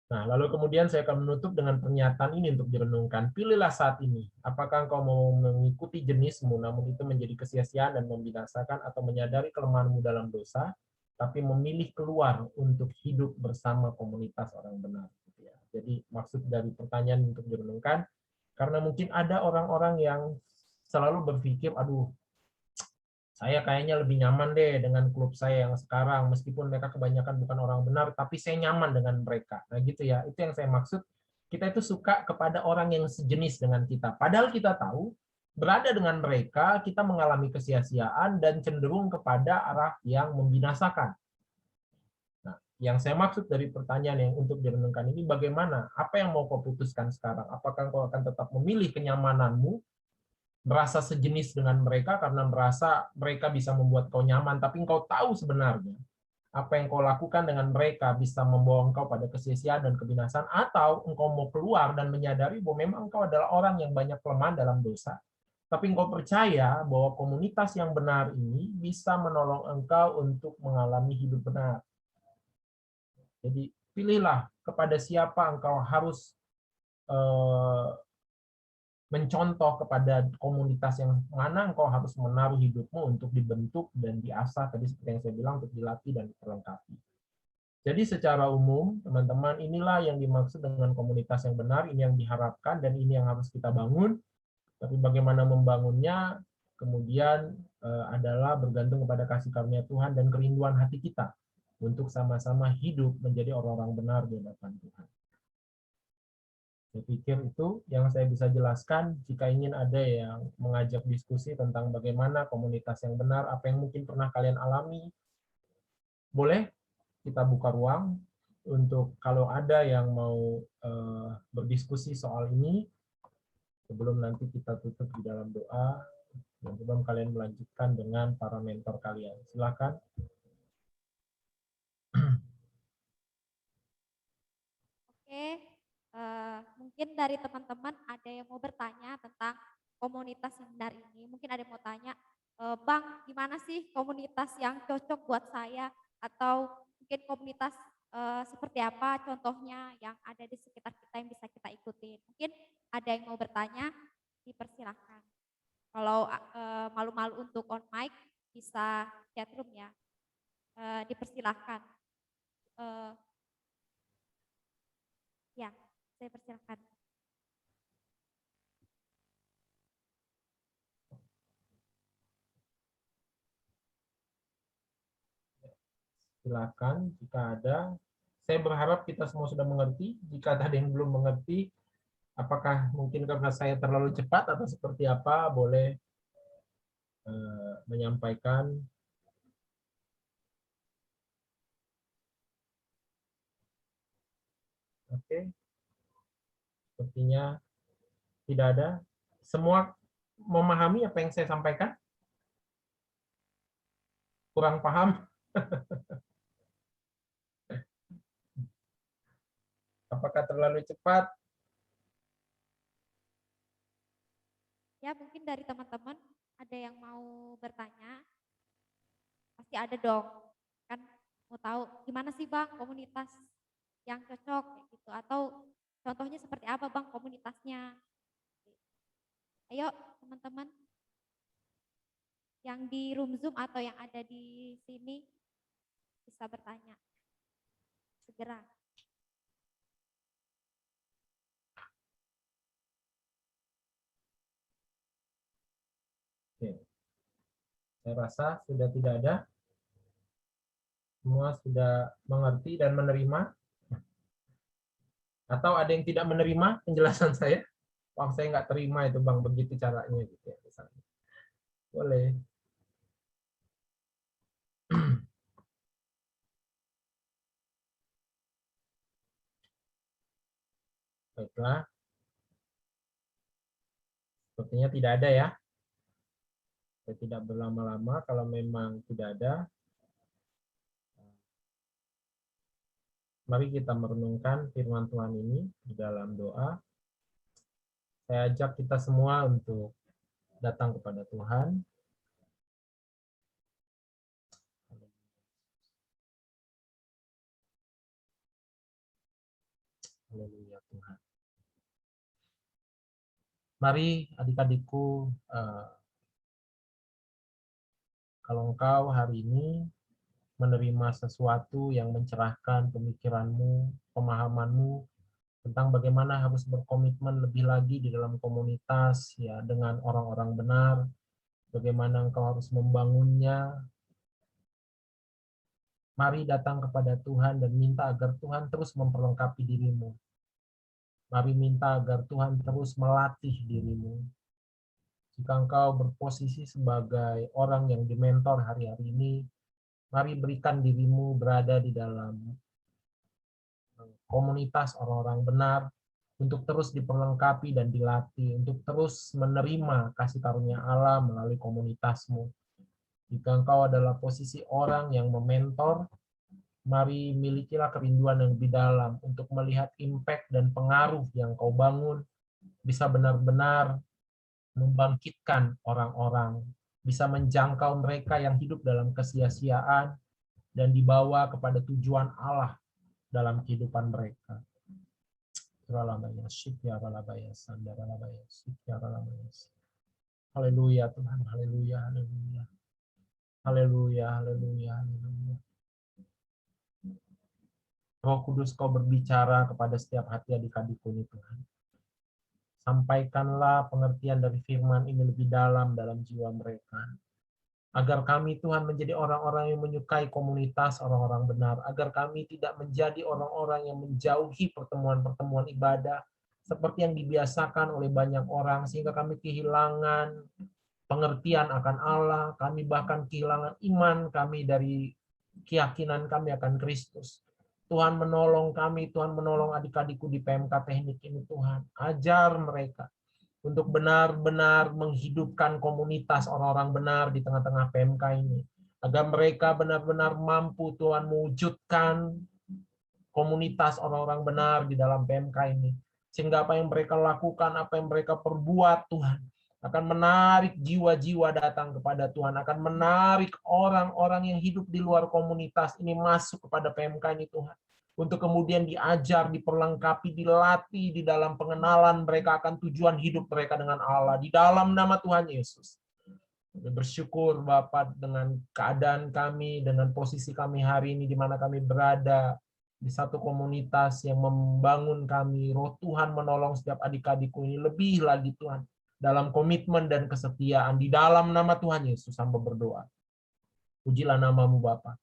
Nah, lalu kemudian saya akan menutup dengan pernyataan ini untuk direnungkan. Pilihlah saat ini. Apakah engkau mau mengikuti jenismu, namun itu menjadi kesia-siaan dan membinasakan, atau menyadari kelemahanmu dalam dosa, tapi memilih keluar untuk hidup bersama komunitas orang benar. Jadi maksud dari pertanyaan untuk direnungkan, karena mungkin ada orang-orang yang selalu berpikir, aduh, saya kayaknya lebih nyaman deh dengan klub saya yang sekarang, meskipun mereka kebanyakan bukan orang benar, tapi saya nyaman dengan mereka. Nah gitu ya, itu yang saya maksud. Kita itu suka kepada orang yang sejenis dengan kita. Padahal kita tahu, berada dengan mereka, kita mengalami kesia-siaan dan cenderung kepada arah yang membinasakan. Nah, yang saya maksud dari pertanyaan yang untuk direnungkan ini, bagaimana? Apa yang mau kau putuskan sekarang? Apakah kau akan tetap memilih kenyamananmu, merasa sejenis dengan mereka karena merasa mereka bisa membuat kau nyaman, tapi engkau tahu sebenarnya apa yang kau lakukan dengan mereka bisa membawa engkau pada kesia-siaan dan kebinasaan, atau engkau mau keluar dan menyadari bahwa memang engkau adalah orang yang banyak kelemahan dalam dosa, tapi engkau percaya bahwa komunitas yang benar ini bisa menolong engkau untuk mengalami hidup benar. Jadi pilihlah kepada siapa engkau harus mencontoh, kepada komunitas yang mana engkau harus menaruh hidupmu untuk dibentuk dan diasah, tadi seperti yang saya bilang, untuk dilatih dan diperlengkapi. Jadi secara umum, teman-teman, inilah yang dimaksud dengan komunitas yang benar, ini yang diharapkan dan ini yang harus kita bangun. Tapi bagaimana membangunnya kemudian adalah bergantung kepada kasih karunia Tuhan dan kerinduan hati kita untuk sama-sama hidup menjadi orang-orang benar di hadapan Tuhan. Saya pikir itu yang saya bisa jelaskan. Jika ingin ada yang mengajak diskusi tentang bagaimana komunitas yang benar, apa yang mungkin pernah kalian alami, boleh kita buka ruang untuk kalau ada yang mau berdiskusi soal ini, sebelum nanti kita tutup di dalam doa, dan sebelum kalian melanjutkan dengan para mentor kalian. Silakan. Oke, mungkin dari teman-teman ada yang mau bertanya tentang komunitas yang benar ini. Mungkin ada yang mau tanya, Bang, gimana sih komunitas yang cocok buat saya? Atau mungkin komunitas seperti apa contohnya yang ada di sekitar kita yang bisa kita ikutin? Mungkin ada yang mau bertanya, dipersilahkan. Kalau malu-malu untuk on mic, bisa chat room ya. Dipersilahkan. Eh, ya, saya persilahkan. Silakan jika ada. Saya berharap kita semua sudah mengerti. Jika ada yang belum mengerti, apakah mungkin karena saya terlalu cepat atau seperti apa, boleh menyampaikan. Oke, sepertinya tidak ada. Semua memahami apa yang saya sampaikan? Kurang paham? Apakah terlalu cepat? Ya, mungkin dari teman-teman ada yang mau bertanya. Pasti ada dong. Kan mau tahu gimana sih Bang komunitas yang cocok kayak gitu, atau contohnya seperti apa Bang komunitasnya. Ayo teman-teman yang di room Zoom atau yang ada di sini bisa bertanya. Segera. Oke. Saya rasa sudah tidak ada. Semua sudah mengerti dan menerima. Atau ada yang tidak menerima penjelasan saya? Wah, saya nggak terima itu Bang, begitu caranya gitu ya misalnya. Boleh. Baiklah. Sepertinya tidak ada ya. Saya tidak berlama-lama. Kalau memang tidak ada, mari kita merenungkan firman Tuhan ini di dalam doa. Saya ajak kita semua untuk datang kepada Tuhan. Haleluya Tuhan. Mari adik-adikku, kalau engkau hari ini menerima sesuatu yang mencerahkan pemikiranmu, pemahamanmu tentang bagaimana harus berkomitmen lebih lagi di dalam komunitas ya dengan orang-orang benar, bagaimana engkau harus membangunnya. Mari datang kepada Tuhan dan minta agar Tuhan terus memperlengkapi dirimu. Mari minta agar Tuhan terus melatih dirimu. Jika engkau berposisi sebagai orang yang dimentor hari-hari ini, mari berikan dirimu berada di dalam komunitas orang-orang benar, untuk terus diperlengkapi dan dilatih, untuk terus menerima kasih karunia Allah melalui komunitasmu. Jika engkau adalah posisi orang yang mementor, mari milikilah kerinduan yang lebih dalam untuk melihat impact dan pengaruh yang kau bangun bisa benar-benar membangkitkan orang-orang, bisa menjangkau mereka yang hidup dalam kesia-siaan dan dibawa kepada tujuan Allah dalam kehidupan mereka. Haleluya Tuhan, haleluya, haleluya. Haleluya, haleluya, haleluya. Roh Kudus, kau berbicara kepada setiap hati adik-adikku ini Tuhan. Sampaikanlah pengertian dari firman ini lebih dalam jiwa mereka. Agar kami Tuhan menjadi orang-orang yang menyukai komunitas orang-orang benar. Agar kami tidak menjadi orang-orang yang menjauhi pertemuan-pertemuan ibadah seperti yang dibiasakan oleh banyak orang, sehingga kami kehilangan pengertian akan Allah, kami bahkan kehilangan iman kami dari keyakinan kami akan Kristus. Tuhan menolong kami, Tuhan menolong adik-adikku di PMK Teknik ini Tuhan. Ajar mereka untuk benar-benar menghidupkan komunitas orang-orang benar di tengah-tengah PMK ini. Agar mereka benar-benar mampu Tuhan mewujudkan komunitas orang-orang benar di dalam PMK ini. Sehingga apa yang mereka lakukan, apa yang mereka perbuat Tuhan, akan menarik jiwa-jiwa datang kepada Tuhan, akan menarik orang-orang yang hidup di luar komunitas ini masuk kepada PMK ini Tuhan. Untuk kemudian diajar, diperlengkapi, dilatih di dalam pengenalan mereka akan tujuan hidup mereka dengan Allah. Di dalam nama Tuhan Yesus. Kami bersyukur Bapak dengan keadaan kami, dengan posisi kami hari ini di mana kami berada di satu komunitas yang membangun kami. Roh Tuhan menolong setiap adik-adikku ini lebih lagi Tuhan. Dalam komitmen dan kesetiaan. Di dalam nama Tuhan Yesus hamba berdoa. Pujilah namamu Bapa.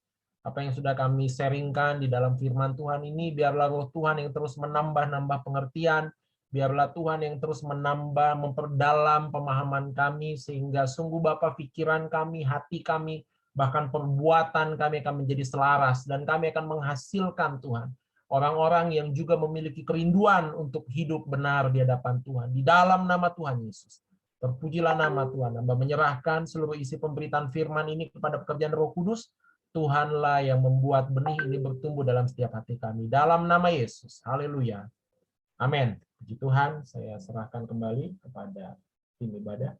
Apa yang sudah kami sharingkan di dalam firman Tuhan ini, biarlah roh Tuhan yang terus menambah-nambah pengertian, biarlah Tuhan yang terus menambah, memperdalam pemahaman kami, sehingga sungguh Bapa pikiran kami, hati kami, bahkan perbuatan kami akan menjadi selaras, dan kami akan menghasilkan Tuhan, orang-orang yang juga memiliki kerinduan untuk hidup benar di hadapan Tuhan. Di dalam nama Tuhan Yesus. Terpujilah nama Tuhan. Hamba menyerahkan seluruh isi pemberitaan firman ini kepada pekerjaan Roh Kudus. Tuhanlah yang membuat benih ini bertumbuh dalam setiap hati kami. Dalam nama Yesus. Haleluya. Amin. Puji Tuhan, saya serahkan kembali kepada tim ibadah.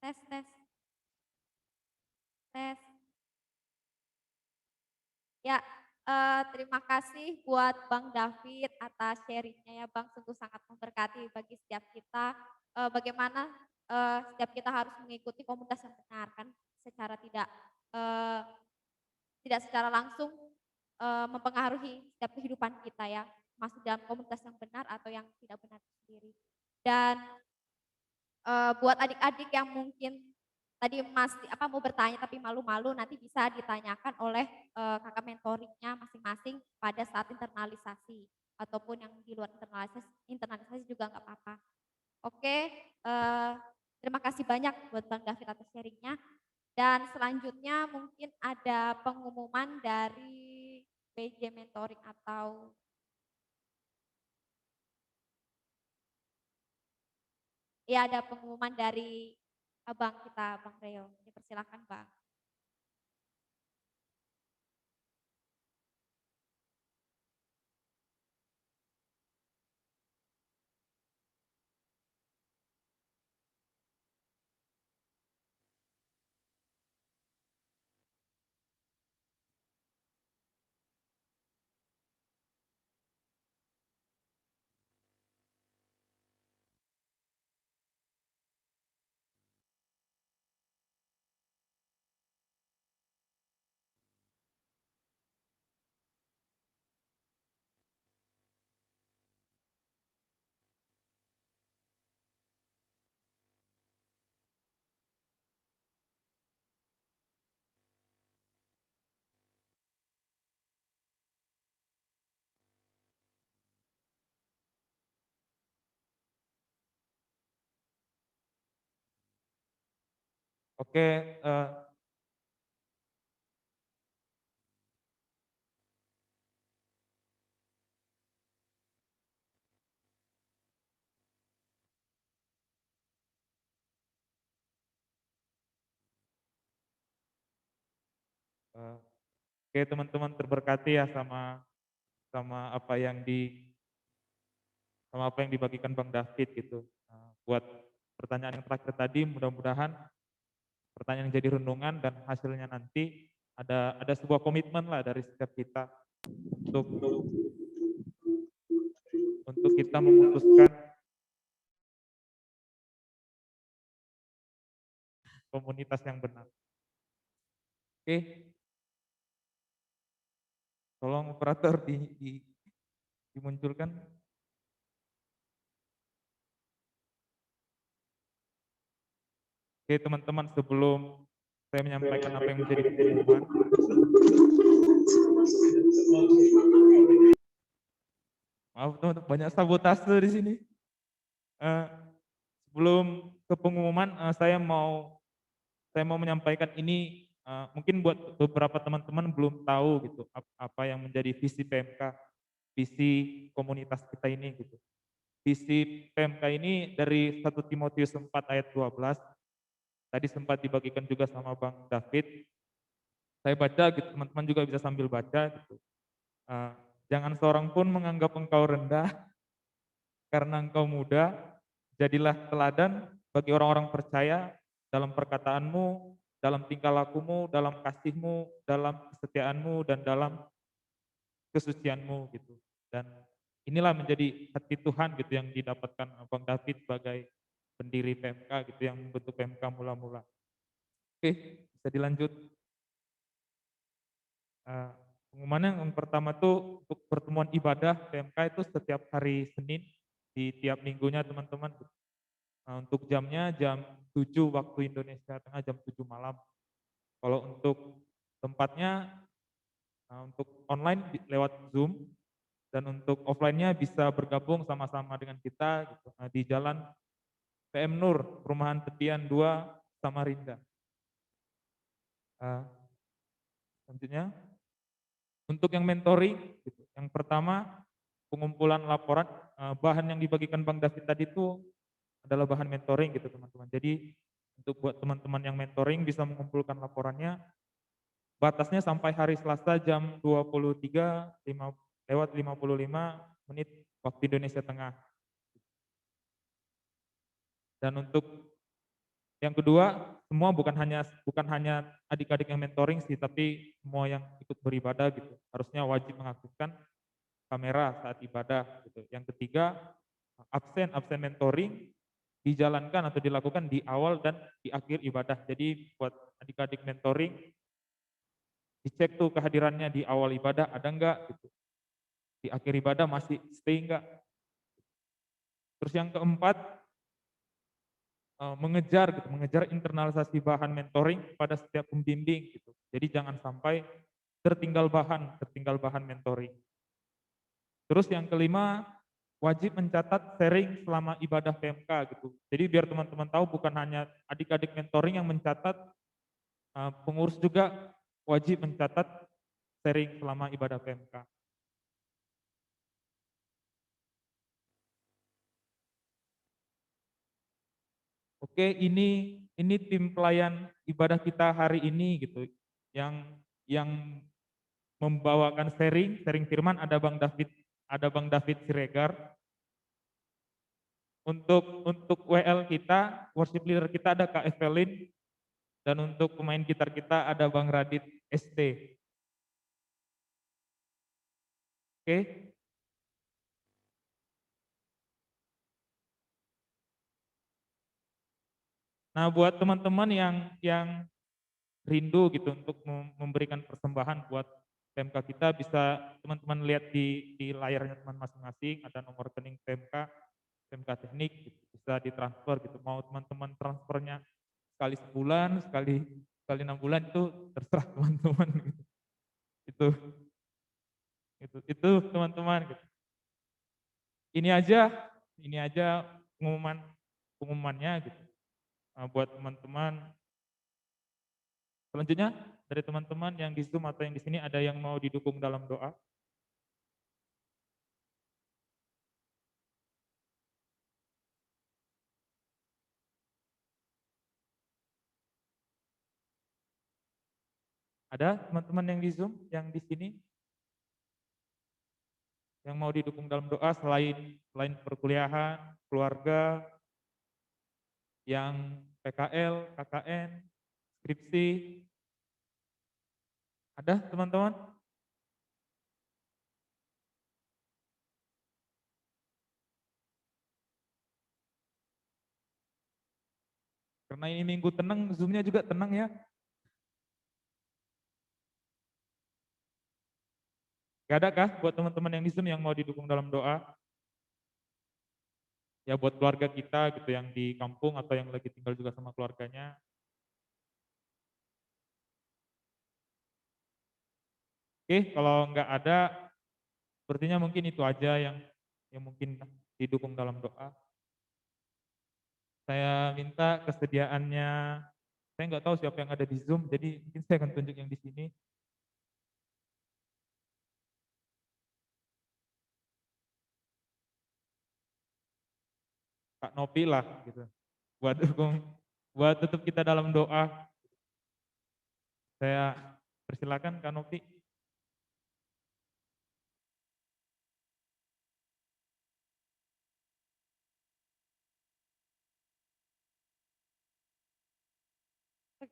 Tes, tes. Tes. Ya, terima kasih buat Bang David atas sharingnya ya Bang, sungguh sangat memberkati bagi setiap kita. Bagaimana setiap kita harus mengikuti komunitas yang benar kan, secara tidak secara langsung mempengaruhi setiap kehidupan kita ya, masuk dalam komunitas yang benar atau yang tidak benar sendiri. Dan buat adik-adik yang mungkin tadi mau bertanya tapi malu-malu, nanti bisa ditanyakan oleh kakak mentoringnya masing-masing pada saat internalisasi ataupun yang di luar internalisasi juga nggak apa-apa. Oke, terima kasih banyak buat Bang David atas sharingnya. Dan selanjutnya mungkin ada pengumuman dari PJ Mentoring atau ya ada pengumuman dari abang kita, Bang Reo. Dipersilakan Bang. Oke, oke teman-teman terberkati ya sama apa yang dibagikan Bang David gitu. Buat pertanyaan yang terakhir tadi, mudah-mudahan pertanyaan yang jadi renungan dan hasilnya nanti ada sebuah komitmen lah dari setiap kita untuk kita memutuskan komunitas yang benar. Oke, tolong operator dimunculkan. Oke teman-teman, sebelum saya menyampaikan apa yang menjadi pengumuman, Maaf teman-teman, banyak sabotase di sini. Eh, Sebelum ke pengumuman, saya mau menyampaikan ini, mungkin buat beberapa teman-teman belum tahu gitu apa yang menjadi visi PMK, visi komunitas kita ini gitu. Visi PMK ini dari 1 Timotius 4 ayat 12, tadi sempat dibagikan juga sama Bang David. Saya baca gitu, teman-teman juga bisa sambil baca gitu. Eh, Jangan seorang pun menganggap engkau rendah karena engkau muda, jadilah teladan bagi orang-orang percaya dalam perkataanmu, dalam tingkah lakumu, dalam kasihmu, dalam kesetiaanmu, dan dalam kesucianmu gitu. Dan inilah menjadi hati Tuhan gitu yang didapatkan Bang David sebagai pendiri PMK gitu yang membentuk PMK mula-mula. Oke, bisa dilanjut. Eh, Pengumumannya yang pertama tuh untuk pertemuan ibadah PMK itu setiap hari Senin di tiap minggunya teman-teman. Untuk jamnya jam 7 waktu Indonesia Tengah, jam 7 malam. Kalau untuk tempatnya, untuk online lewat Zoom, dan untuk offline-nya bisa bergabung sama-sama dengan kita gitu. Di Jalan PM Nur, Perumahan Tepian 2, Samarinda. Selanjutnya, untuk yang mentoring, gitu. Yang pertama, pengumpulan laporan, bahan yang dibagikan Bang David tadi itu adalah bahan mentoring gitu teman-teman. Jadi untuk buat teman-teman yang mentoring bisa mengumpulkan laporannya, batasnya sampai hari Selasa jam 23 lewat 55 menit waktu Indonesia Tengah. Dan untuk yang kedua, semua bukan hanya adik-adik yang mentoring sih, tapi semua yang ikut beribadah gitu. Harusnya wajib mengaktifkan kamera saat ibadah gitu. Yang ketiga, absen mentoring dijalankan atau dilakukan di awal dan di akhir ibadah. Jadi buat adik-adik mentoring, dicek tuh kehadirannya di awal ibadah ada enggak gitu. Di akhir ibadah masih stay enggak. Terus yang keempat, mengejar internalisasi bahan mentoring pada setiap pembimbing gitu. Jadi jangan sampai tertinggal bahan mentoring. Terus yang kelima, wajib mencatat sharing selama ibadah PMK gitu. Jadi biar teman-teman tahu bukan hanya adik-adik mentoring yang mencatat, pengurus juga wajib mencatat sharing selama ibadah PMK. Oke, ini tim pelayan ibadah kita hari ini gitu. Yang membawakan sharing firman ada Bang David Siregar. Untuk WL kita, worship leader kita ada Kak Evelyn, dan untuk pemain gitar kita ada Bang Radit ST. Oke. Nah, buat teman-teman yang rindu gitu untuk memberikan persembahan buat PMK kita, bisa teman-teman lihat di layarnya teman masing-masing, ada nomor rekening PMK teknik gitu. Bisa ditransfer gitu. Mau teman-teman transfernya sekali sebulan, sekali 6 bulan itu terserah teman-teman gitu. Itu teman-teman gitu. Ini aja pengumumannya gitu. Buat teman-teman, selanjutnya dari teman-teman yang di Zoom atau yang di sini ada yang mau didukung dalam doa? Ada teman-teman yang di Zoom, yang di sini, yang mau didukung dalam doa selain perkuliahan, keluarga, yang PKL, KKN, skripsi? Ada teman-teman? Karena ini minggu tenang, Zoom-nya juga tenang ya. Gak ada kah buat teman-teman yang di Zoom yang mau didukung dalam doa? Ya buat keluarga kita gitu yang di kampung atau yang lagi tinggal juga sama keluarganya. Oke, kalau nggak ada, sepertinya mungkin itu aja yang yang mungkin didukung dalam doa. Saya minta kesediaannya, saya nggak tahu siapa yang ada di Zoom, jadi mungkin saya akan tunjuk yang di sini. Kak Nopi lah gitu. Buat dukung, buat tutup kita dalam doa. Saya persilakan Kak Nopi.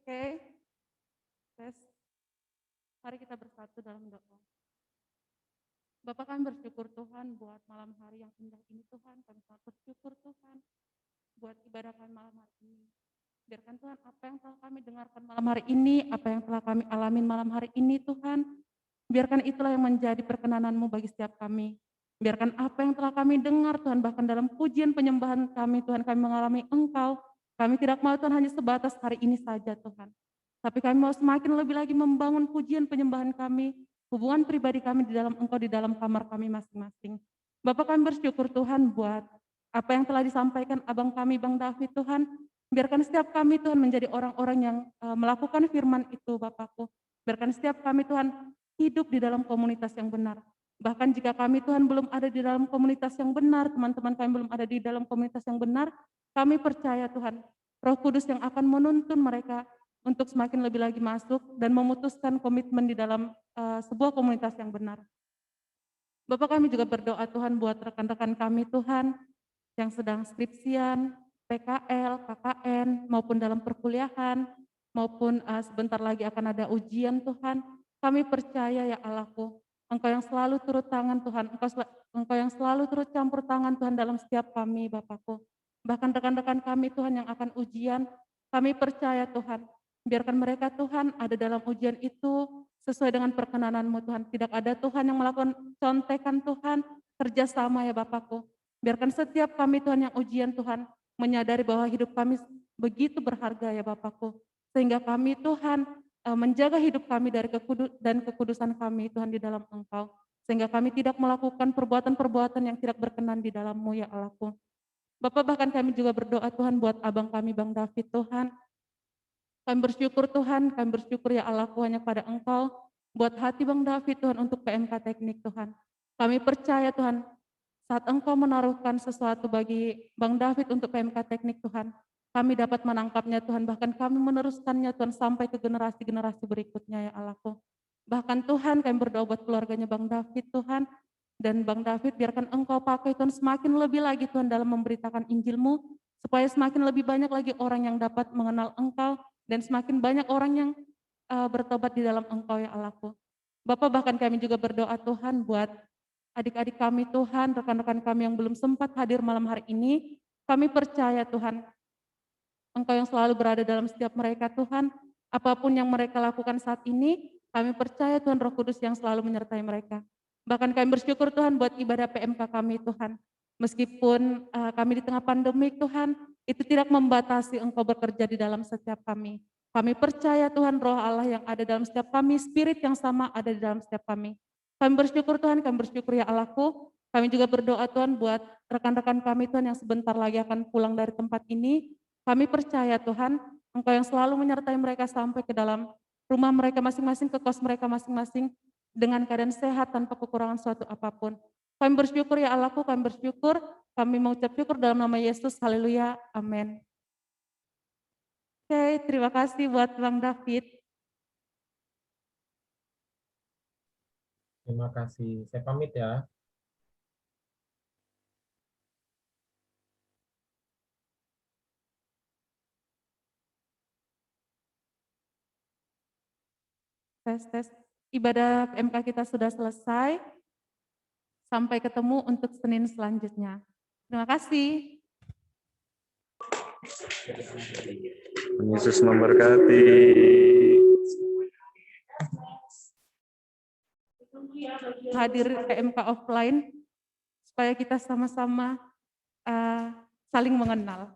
Oke, tes. Mari kita bersatu dalam doa. Bapak, kami bersyukur Tuhan buat malam hari yang indah ini Tuhan. Kami sangat bersyukur Tuhan buat ibadah kami malam hari ini. Biarkan Tuhan apa yang telah kami dengarkan malam hari ini, apa yang telah kami alamin malam hari ini Tuhan, biarkan itulah yang menjadi perkenanan-Mu bagi setiap kami. Biarkan apa yang telah kami dengar Tuhan, bahkan dalam pujian penyembahan kami Tuhan, kami mengalami Engkau. Kami tidak mau Tuhan hanya sebatas hari ini saja Tuhan. Tapi kami mau semakin lebih lagi membangun pujian penyembahan kami, hubungan pribadi kami di dalam Engkau, di dalam kamar kami masing-masing. Bapak, kami bersyukur Tuhan buat apa yang telah disampaikan abang kami, Bang David Tuhan. Biarkan setiap kami Tuhan menjadi orang-orang yang melakukan firman itu Bapakku. Biarkan setiap kami Tuhan hidup di dalam komunitas yang benar. Bahkan jika kami Tuhan belum ada di dalam komunitas yang benar, teman-teman kami belum ada di dalam komunitas yang benar, kami percaya Tuhan, Roh Kudus yang akan menuntun mereka untuk semakin lebih lagi masuk dan memutuskan komitmen di dalam sebuah komunitas yang benar. Bapak, kami juga berdoa Tuhan buat rekan-rekan kami Tuhan yang sedang skripsian, PKL, KKN, maupun dalam perkuliahan, maupun sebentar lagi akan ada ujian Tuhan. Kami percaya ya Allahku, Engkau yang selalu turut tangan Tuhan, Engkau yang selalu turut campur tangan Tuhan dalam setiap kami Bapakku. Bahkan rekan-rekan kami Tuhan yang akan ujian, kami percaya Tuhan, biarkan mereka Tuhan ada dalam ujian itu sesuai dengan perkenanan-Mu Tuhan. Tidak ada Tuhan yang melakukan contekan Tuhan, kerjasama ya Bapakku. Biarkan setiap kami Tuhan yang ujian Tuhan menyadari bahwa hidup kami begitu berharga ya Bapakku. Sehingga kami Tuhan menjaga hidup kami dari kekudusan kami Tuhan di dalam Engkau. Sehingga kami tidak melakukan perbuatan-perbuatan yang tidak berkenan di dalam-Mu ya Allahku. Bapak, bahkan kami juga berdoa Tuhan buat abang kami Bang David Tuhan. Kami bersyukur Tuhan, kami bersyukur ya Allahku hanya pada Engkau. Buat hati Bang David Tuhan untuk PMK Teknik Tuhan. Kami percaya Tuhan, saat Engkau menaruhkan sesuatu bagi Bang David untuk PMK Teknik Tuhan, kami dapat menangkapnya Tuhan, bahkan kami meneruskannya Tuhan sampai ke generasi-generasi berikutnya ya Allahku. Bahkan Tuhan kami berdoa buat keluarganya Bang David Tuhan, dan Bang David biarkan Engkau pakai Tuhan semakin lebih lagi Tuhan dalam memberitakan Injil-Mu, supaya semakin lebih banyak lagi orang yang dapat mengenal Engkau, dan semakin banyak orang yang bertobat di dalam Engkau ya Allahku. Bapak, bahkan kami juga berdoa Tuhan buat adik-adik kami Tuhan, rekan-rekan kami yang belum sempat hadir malam hari ini, kami percaya Tuhan, Engkau yang selalu berada dalam setiap mereka Tuhan, apapun yang mereka lakukan saat ini, kami percaya Tuhan Roh Kudus yang selalu menyertai mereka. Bahkan kami bersyukur Tuhan buat ibadah PMK kami Tuhan. Meskipun kami di tengah pandemi Tuhan, itu tidak membatasi Engkau bekerja di dalam setiap kami. Kami percaya Tuhan Roh Allah yang ada dalam setiap kami, Spirit yang sama ada di dalam setiap kami. Kami bersyukur Tuhan, kami bersyukur ya Allahku. Kami juga berdoa Tuhan buat rekan-rekan kami Tuhan yang sebentar lagi akan pulang dari tempat ini. Kami percaya Tuhan, Engkau yang selalu menyertai mereka sampai ke dalam rumah mereka masing-masing, ke kos mereka masing-masing, dengan keadaan sehat tanpa kekurangan suatu apapun. Kami bersyukur ya Allahku, kami bersyukur, kami mengucap syukur dalam nama Yesus, haleluya, amin. Oke, terima kasih buat Bang David. Terima kasih. Saya pamit ya. Tes. Ibadah PMK kita sudah selesai. Sampai ketemu untuk Senin selanjutnya. Terima kasih. Yesus memberkati. Hadir PMK offline supaya kita sama-sama saling mengenal.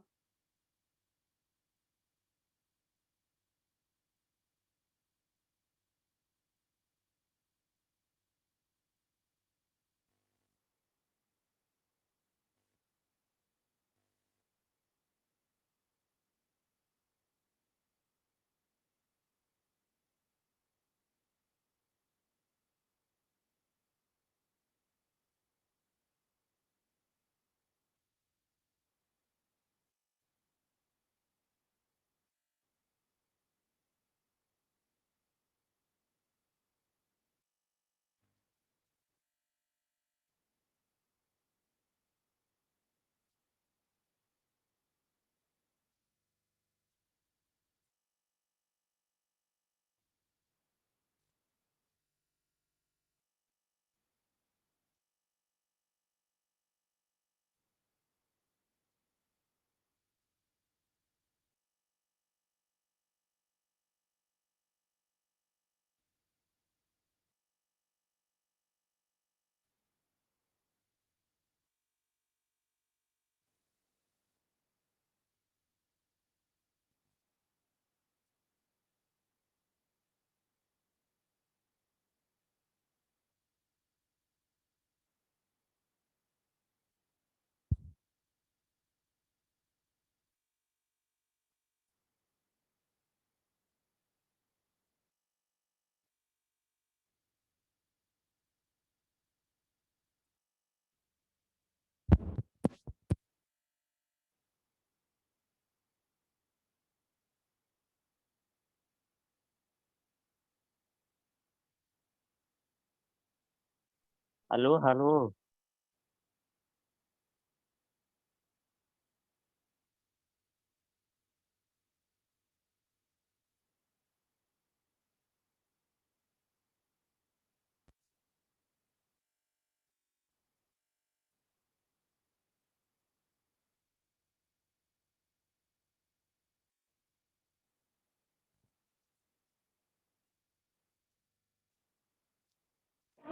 Halo, halo.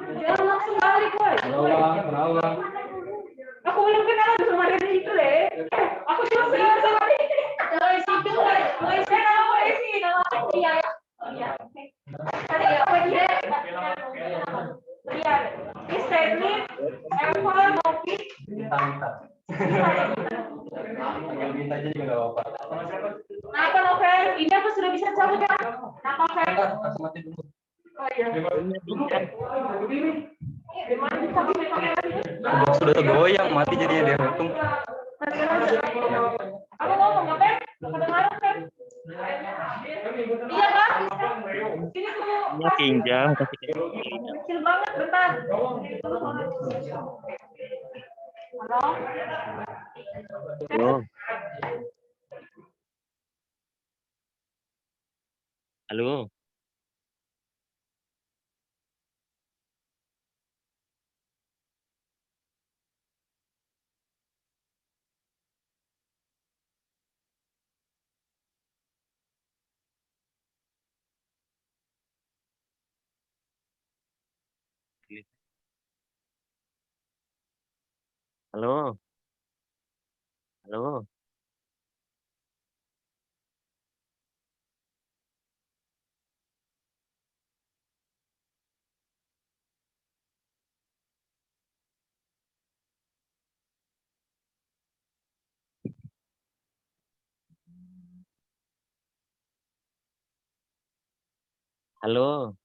Jangan langsung balik, boy. Aku belum kenal sama dia itu deh. Aku cuma kenal sama dia. Boy, situ, boy, saya nama boy sih, nama dia ya. Oh iya. Tadi ya, apa dia? Iya. Ini Stanley, Eva, Novi. Apa Novel? Ini aku sudah bisa cabut ya? Nah, Novel. Oh iya. Sudah goyang, mati jadinya dia untung. Aku ngomong apa? Kedengaran kan? Iya kan? Sini tuh. Kinjal, kasih Kecil banget, bentar. Halo? Halo. Halo. Halo. Halo.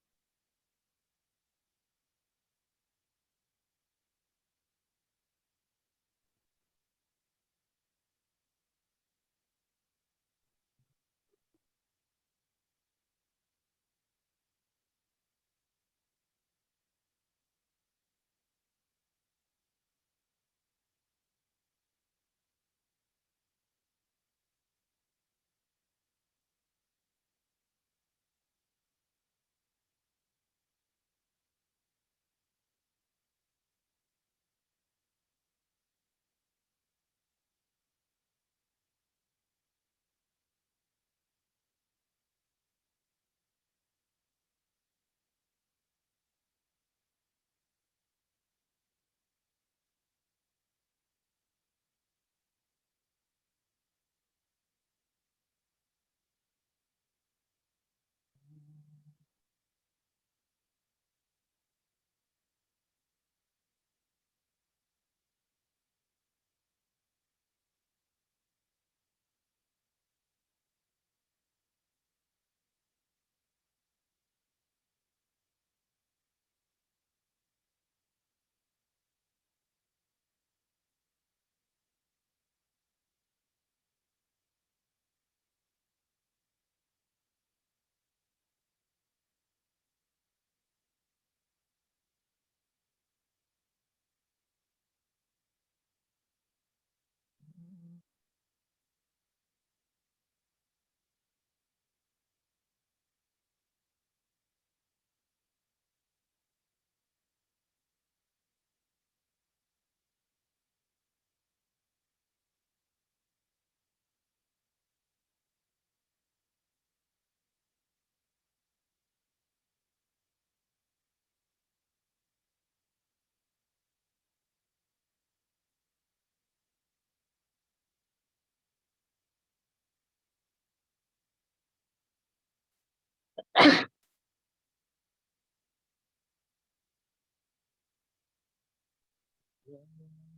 Halo.